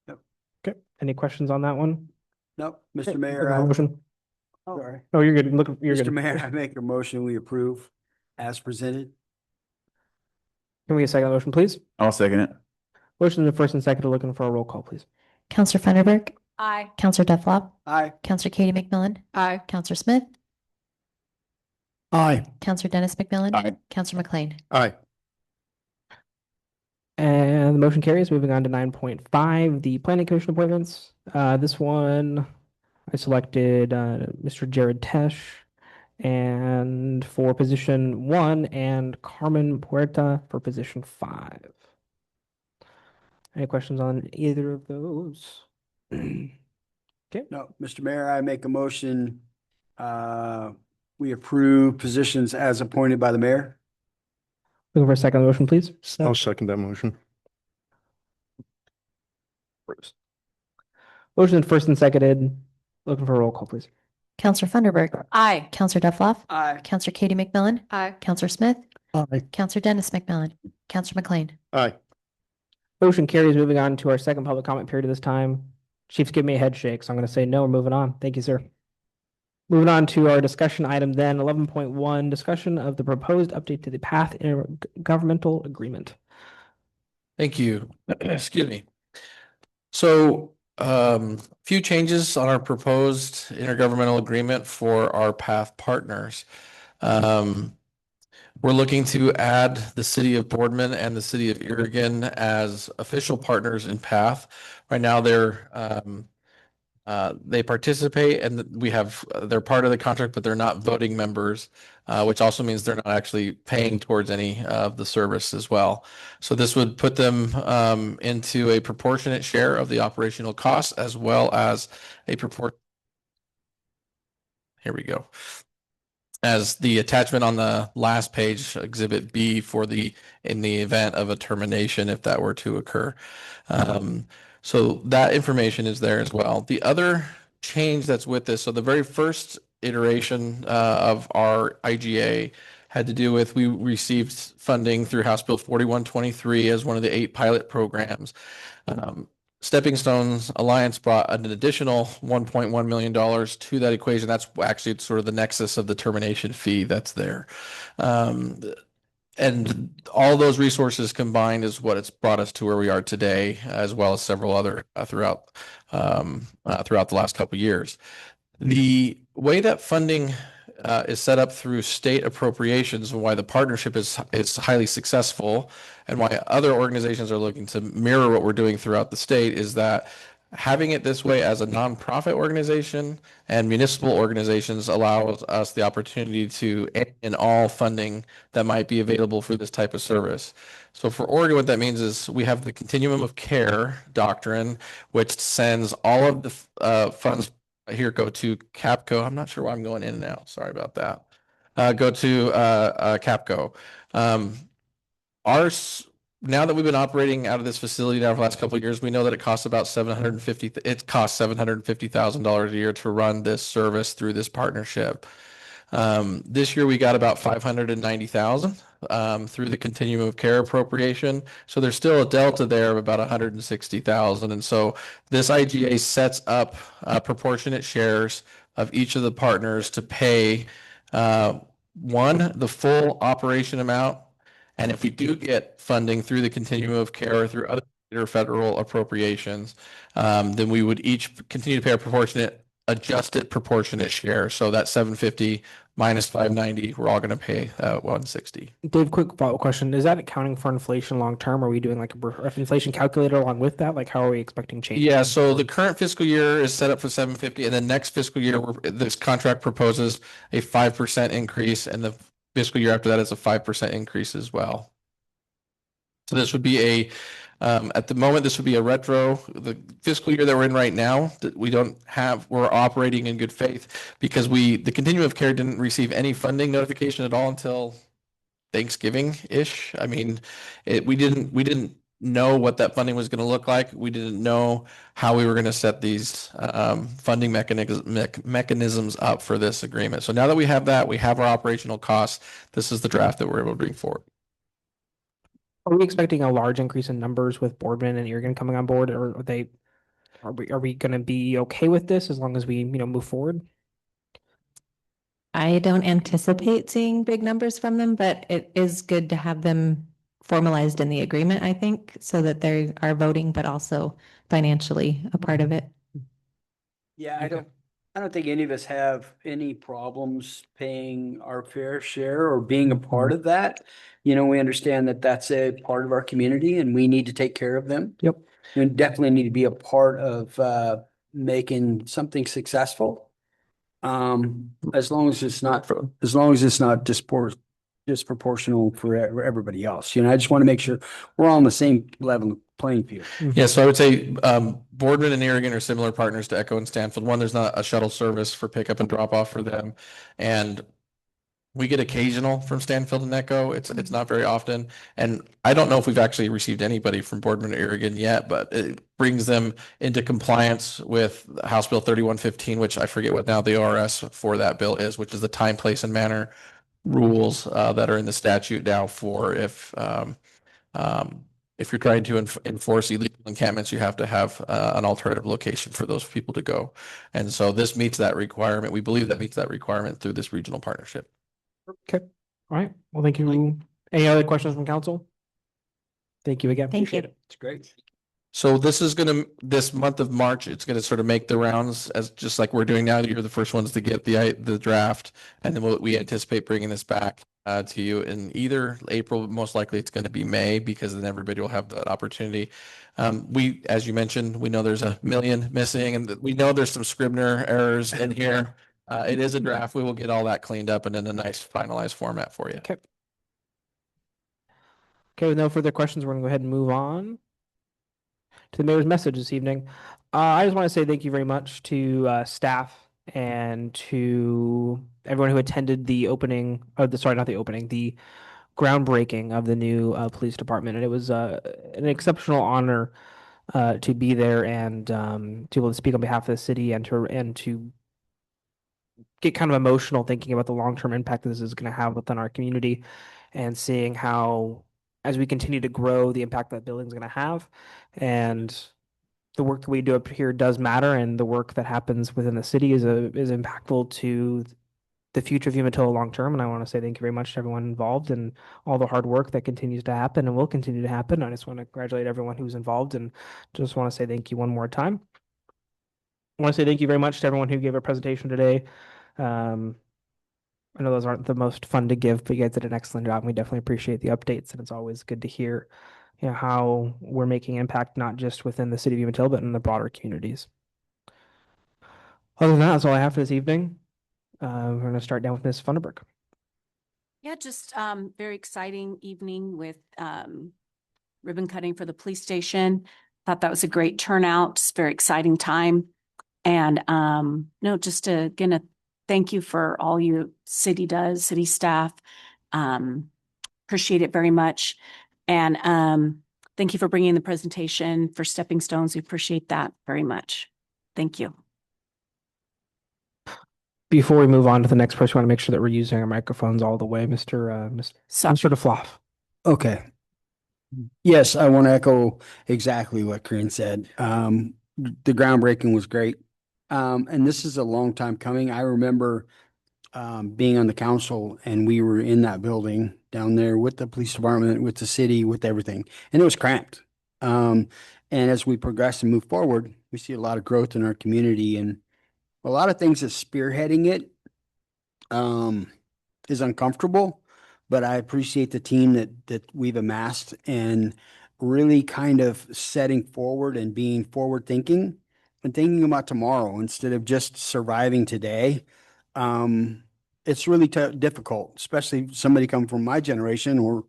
Yep. Okay. Any questions on that one? Nope. Okay, Mr. Mayor, looking for a motion. sorry. Oh, you're good. You're Mr. good. Mayor, I make a motion, we approve as presented. Can we get a second motion, please? I'll second it. Motion the first and second, looking for a roll call, please. Counselor Funderburk. Aye. Counselor Duffloff. Aye. Counselor Katie McMillan. Aye. Counselor Smith. Aye. Counselor Dennis McMillan. Aye. Counselor McLean. Aye. And the motion carries. Moving on to 9.5, the Planning Commission appointments. This one, I selected Mr. Jared Tesh and for position 1 and Carmen Puerta for position 5. Any questions on either of those? No, Mr. Mayor, I make a motion, we approve positions as appointed by the mayor. Looking for a second motion, please. I'll second that motion. Motion first and seconded. Looking for a roll call, please. Counselor Funderburk. Aye. Counselor Duffloff. Aye. Counselor Katie McMillan. Aye. Counselor Smith. Aye. Counselor Dennis McMillan. Counselor McLean. Aye. Motion carries. Moving on to our second public comment period of this time. Chief's giving me a head shake, so I'm going to say no. We're moving on. Thank you, sir. Moving on to our discussion item then, 11.1, discussion of the proposed update to the PATH intergovernmental agreement. Thank you. Excuse me. So, few changes on our proposed intergovernmental agreement for our PATH partners. We're looking to add the city of Boardman and the city of Oregon as official partners in PATH. Right now, they participate and they're part of the contract, but they're not voting members, which also means they're not actually paying towards any of the service as well. So this would put them into a proportionate share of the operational costs as well as a here we go. As the attachment on the last page, Exhibit B, in the event of a termination, if that were to occur. So that information is there as well. The other change that's with this, so the very first iteration of our IGA had to do with, we received funding through House Bill 4123 as one of the 8 pilot programs. Stepping Stones Alliance brought an additional $1.1 million to that equation. That's actually sort of the nexus of the termination fee that's there. And all those resources combined is what it's brought us to where we are today, as well as several other throughout the last couple of years. The way that funding is set up through state appropriations, and why the partnership is highly successful, and why other organizations are looking to mirror what we're doing throughout the state, is that having it this way as a nonprofit organization and municipal organizations allows us the opportunity to in all funding that might be available for this type of service. So for Oregon, what that means is we have the continuum of care doctrine, which sends all of the funds here go to CAPCO. I'm not sure why I'm going in and out. Sorry about that. Go to CAPCO. Now that we've been operating out of this facility now for the last couple of years, we know that it costs about $750,000 a year to run this service through this partnership. This year we got about 590,000 through the continuum of care appropriation. So there's still a delta there of about 160,000. And so this IGA sets up proportionate shares of each of the partners to pay the full operation amount. And if we do get funding through the continuum of care or through other federal appropriations, then we would each continue to pay a proportionate, adjusted proportionate share. So that 750 minus 590, we're all going to pay 160. Dave, quick follow-up question. Is that accounting for inflation long term? Are we doing like a inflation calculator along with that? Like how are we expecting change? Yeah, so the current fiscal year is set up for 750, and then next fiscal year, this contract proposes a 5% increase, and the fiscal year after that is a 5% increase as well. So this would be at the moment, this would be a retro. The fiscal year that we're in right now, that we're operating in good faith because the continuum of care didn't receive any funding notification at all until Thanksgiving-ish. I mean, we didn't know what that funding was going to look like. We didn't know how we were going to set these funding mechanisms up for this agreement. So now that we have that, we have our operational costs. This is the draft that we're able to bring forward. Are we expecting a large increase in numbers with Boardman and Irrigan coming on board, or are we going to be okay with this as long as we move forward? I don't anticipate seeing big numbers from them, but it is good to have them formalized in the agreement, I think, so that they are voting, but also financially a part of it. Yeah, I don't think any of us have any problems paying our fair share or being a part of that. We understand that that's a part of our community and we need to take care of them. Yep. We definitely need to be a part of making something successful. As long as it's not disproportional for everybody else. I just want to make sure we're all on the same level playing field. Yeah, so I would say Boardman and Irrigan are similar partners to Echo and Stanfield. One, there's not a shuttle service for pickup and drop off for them. And we get occasional from Stanfield and Echo. It's not very often. And I don't know if we've actually received anybody from Boardman or Irrigan yet, but it brings them into compliance with House Bill 3115, which I forget what now the ORS for that bill is, which is the time, place, and manner rules that are in the statute now for if you're trying to enforce illegal encampments, you have to have an alternative location for those people to go. And so this meets that requirement. We believe that meets that requirement through this regional partnership. Okay. All right. Well, thank you. Any other questions from council? Thank you again. Thank you. Appreciate it. It's great. So this month of March, it's going to sort of make the rounds as just like we're doing now. You're the first ones to get the draft, and then we anticipate bringing this back to you in either April. Most likely, it's going to be May because then everybody will have that opportunity. As you mentioned, we know there's 1 million missing, and we know there's some Scribner errors in here. It is a draft. We will get all that cleaned up and in a nice finalized format for you. Okay. Okay, with no further questions, we're going to go ahead and move on to the mayor's message this evening. I just want to say thank you very much to staff and to everyone who attended the groundbreaking of the new police department. And it was an exceptional honor to be there and to be able to speak on behalf of the city and to get kind of emotional thinking about the long-term impact this is going to have within our community and seeing how, as we continue to grow, the impact that building is going to have. And the work that we do up here does matter, and the work that happens within the city is impactful to the future of Umatilla long term. And I want to say thank you very much to everyone involved and all the hard work that continues to happen and will continue to happen. I just want to congratulate everyone who's involved and just want to say thank you one more time. I want to say thank you very much to everyone who gave a presentation today. I know those aren't the most fun to give, but you guys did an excellent job. We definitely appreciate the updates, and it's always good to hear, how we're making impact not just within the city of Umatilla, but in the broader communities. Other than that, that's all I have for this evening. We're going to start down with Ms. Funderburg. Yeah, just very exciting evening with ribbon cutting for the police station. Thought that was a great turnout. Just very exciting time. And just again, thank you for all you city staff. Appreciate it very much. And thank you for bringing the presentation for Stepping Stones. We appreciate that very much. Thank you. Before we move on to the next person, we want to make sure that we're using our microphones all the way, Mr. DeFloff. Okay. Yes, I want to echo exactly what Corinne said. The groundbreaking was great. And this is a long time coming. I remember being on the council and we were in that building down there with the police department, with the city, with everything, and it was cramped. And as we progress and move forward, we see a lot of growth in our community and a lot of things that's spearheading it is uncomfortable, but I appreciate the team that we've amassed and really kind of setting forward and being forward thinking and thinking about tomorrow instead of just surviving today. It's really difficult, especially somebody come from my generation or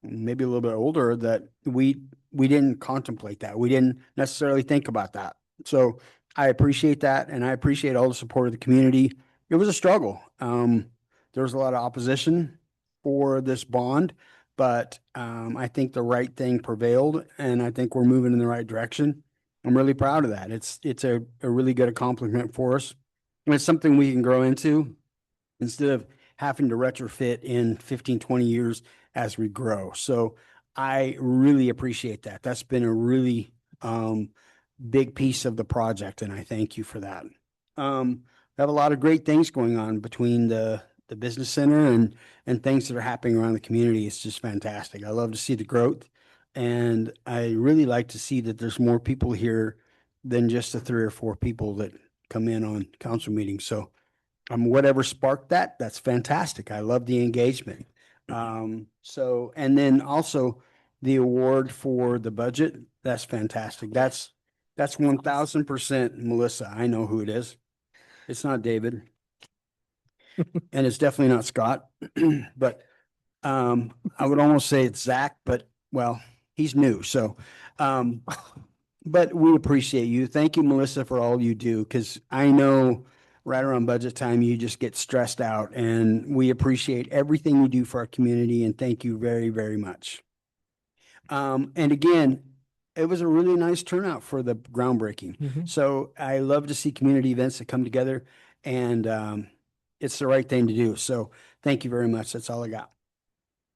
maybe a little bit older that we didn't contemplate that. We didn't necessarily think about that. So I appreciate that and I appreciate all the support of the community. It was a struggle. There was a lot of opposition for this bond, but I think the right thing prevailed and I think we're moving in the right direction. I'm really proud of that. It's a really good accomplishment for us. And it's something we can grow into instead of having to retrofit in 15, 20 years as we grow. So I really appreciate that. That's been a really big piece of the project, and I thank you for that. We have a lot of great things going on between the business center and things that are happening around the community. It's just fantastic. I love to see the growth, and I really like to see that there's more people here than just the 3 or 4 people that come in on council meetings. So whatever sparked that, that's fantastic. I love the engagement. So, and then also the award for the budget, that's fantastic. That's 1000% Melissa. I know who it is. It's not David. And it's definitely not Scott, but, I would almost say it's Zach, but well, he's new. So, but we appreciate you. Thank you, Melissa, for all you do. Cause I know right around budget time, you just get stressed out and we appreciate everything you do for our community and thank you very, very much. And again, it was a really nice turnout for the groundbreaking. So I love to see community events that come together and it's the right thing to do. So thank you very much. That's all I got.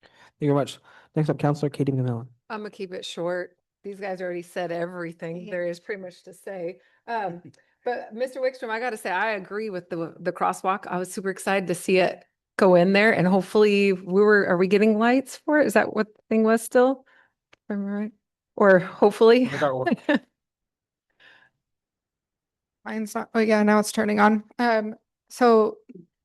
Thank you very much. Next up, Councilor Katie McMillan. I'm gonna keep it short. These guys already said everything there is pretty much to say. But Mr. Wickstrom, I gotta say, I agree with the crosswalk. I was super excited to see it go in there and hopefully are we getting lights for it? Is that what the thing was still? Am I right? Or hopefully. Mine's not, oh yeah, now it's turning on. So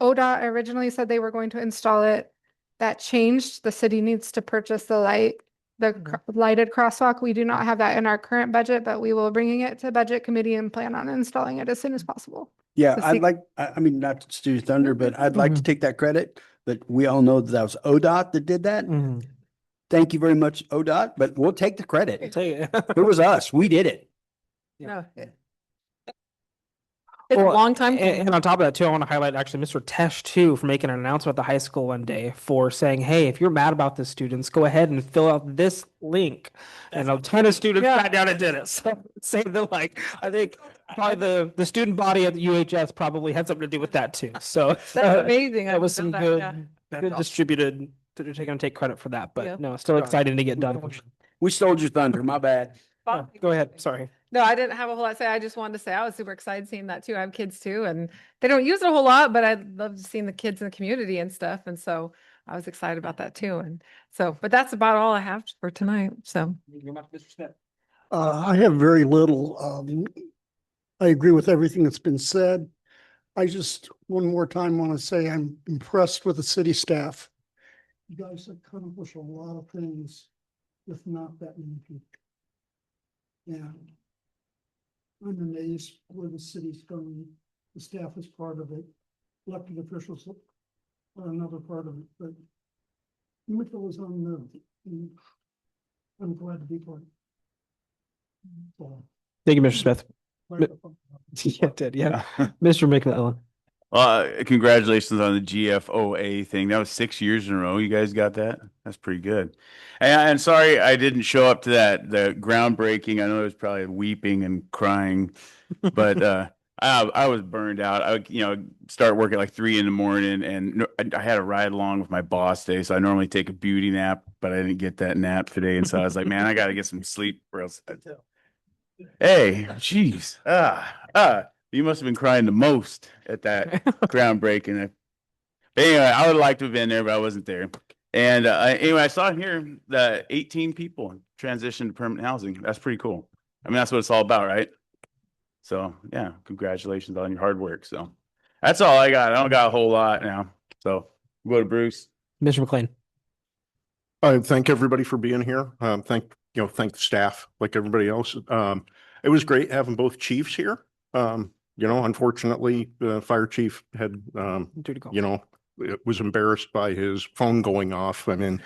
ODOT originally said they were going to install it. That changed. The city needs to purchase the lighted crosswalk. We do not have that in our current budget, but we will bringing it to budget committee and plan on installing it as soon as possible. Yeah, To I'd see- like, I mean, not to steal your thunder, but I'd like to take that credit, but we all know that was ODOT that did that. Thank you very much, ODOT, but we'll take the credit. It was us. We did it. No. It's a Well, long time. And on top of that too, I want to highlight actually Mr. Tesh too for making an announcement at the high school one day for saying, hey, if you're mad about this, students, go ahead and fill out this link. And a ton of students sat down and did it. So say that I think probably the student body at the UHS probably had something to do with that too. So That's amazing. that was some good, Yeah. good distributed, they're going to take credit for that, Yeah. but no, still excited to get done. We stole your thunder, my bad. Go ahead, sorry. No, I didn't have a whole lot to say. I just wanted to say I was super excited seeing that too. I have kids too, and they don't use it a whole lot, but I love seeing the kids in the community and stuff. And so I was excited about that too. And so, but that's about all I have for tonight. So I have very little. I agree with everything that's been said. I just one more time want to say I'm impressed with the city staff. You guys have accomplished a lot of things with not that many people. And I'm amazed where the city's going. The staff is part of it. Elected officials are another part of it, but Umatilla is on the, and I'm glad to be part of it. So, Thank you, Mr. Smith. microphone. Yeah, it did, yeah. Mr. McMillan. Congratulations on the GFOA thing. That was 6 years in a row. You guys got that? That's pretty good. And sorry I didn't show up to the groundbreaking. I know it was probably weeping and crying, but I was burned out. Start work at like 3 a.m. and I had a ride along with my boss today. So I normally take a beauty nap, but I didn't get that nap today. And so I was like, man, I got to get some sleep or else. Hey, jeez. You must have been crying the most at that groundbreaking. But anyway, I would like to have been there, but I wasn't there. And anyway, I saw here that 18 people transitioned to permanent housing. That's pretty cool. I mean, that's what it's all about, right? So yeah, congratulations on your hard work. So that's all I got. I don't got a whole lot now. So we'll go to Bruce. Mr. McLean. I thank everybody for being here. Thank the staff like everybody else. It was great having both chiefs here. Unfortunately, the fire chief had, was embarrassed by his phone going off. I mean,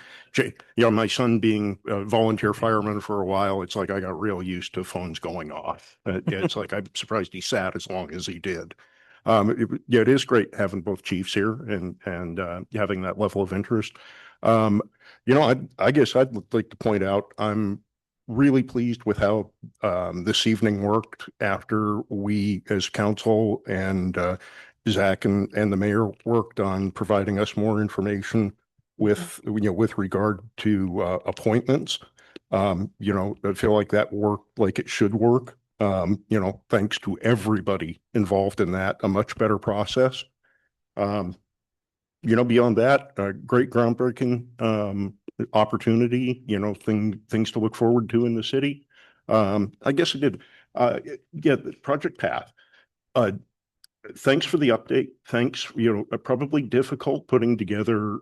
my son being a volunteer fireman for a while, it's like I got real used to phones going off. It's like I'm surprised he sat as long as he did. It is great having both chiefs here and having that level of interest. I guess I'd like to point out I'm really pleased with how this evening worked after we as council and Zach and the mayor worked on providing us more information with regard to appointments. I feel like that worked like it should work. Thanks to everybody involved in that, a much better process. Beyond that, great groundbreaking opportunity, things to look forward to in the city. I guess it did. The Project Path. Thanks for the update. Thanks, probably difficult putting together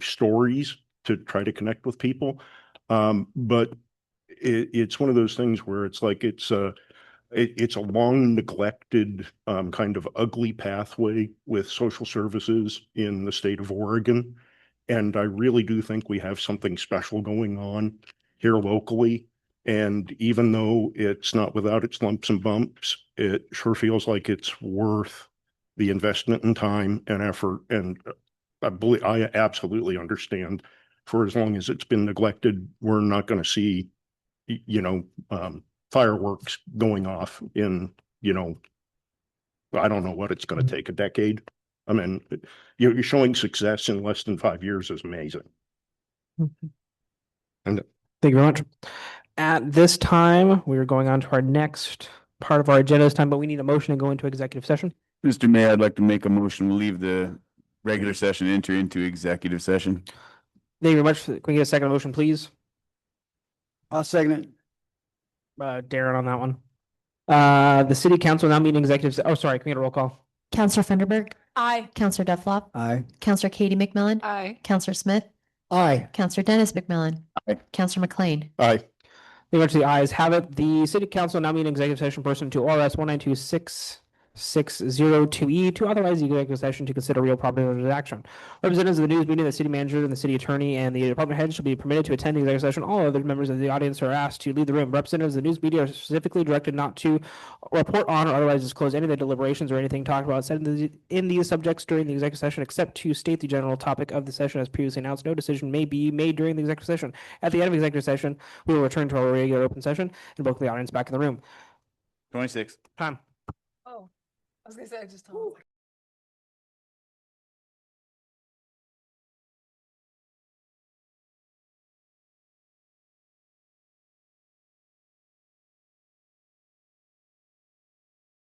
stories to try to connect with people. But it's one of those things where it's like it's a long neglected kind of ugly pathway with social services in the state of Oregon. And I really do think we have something special going on here locally. And even though it's not without its lumps and bumps, it sure feels like it's worth the investment in time and effort. And I absolutely understand for as long as it's been neglected, we're not going to see, fireworks going off in, I don't know what it's going to take, a decade. I mean, you're showing success in less than 5 years is amazing. And thank you very much. At this time, we are going on to our next part of our agenda this time, but we need a motion to go into executive session. Mr. Mayor, I'd like to make a motion to leave the regular session, enter into executive session. Thank you very much. Can we get a second motion, please? I'll second it. Darren on that one. The city council now meeting executive. Oh, sorry. Can we get a roll call? Counselor Funderburg. Aye. Counselor Dufflop. Aye. Counselor Katie McMillan. Aye. Counselor Smith. Aye. Counselor Dennis McMillan. Aye. Counselor McLean. Aye. Pretty much the ayes have it. The city council now meeting executive session pursuant to ORS 1926602E to authorize the executive session to consider real property related action. Representatives of the news media, the city manager, and the city attorney, and the department head shall be permitted to attend the executive session. All other members of the audience are asked to leave the room. Representatives of the news media are specifically directed not to report on or otherwise disclose any of the deliberations or anything talked about said in these subjects during the executive session, except to state the general topic of the session as previously announced. No decision may be made during the executive session. At the end of executive session, we will return to our regular open session and welcome the audience back in the room. 26. Time. Oh, I was gonna say, I just told.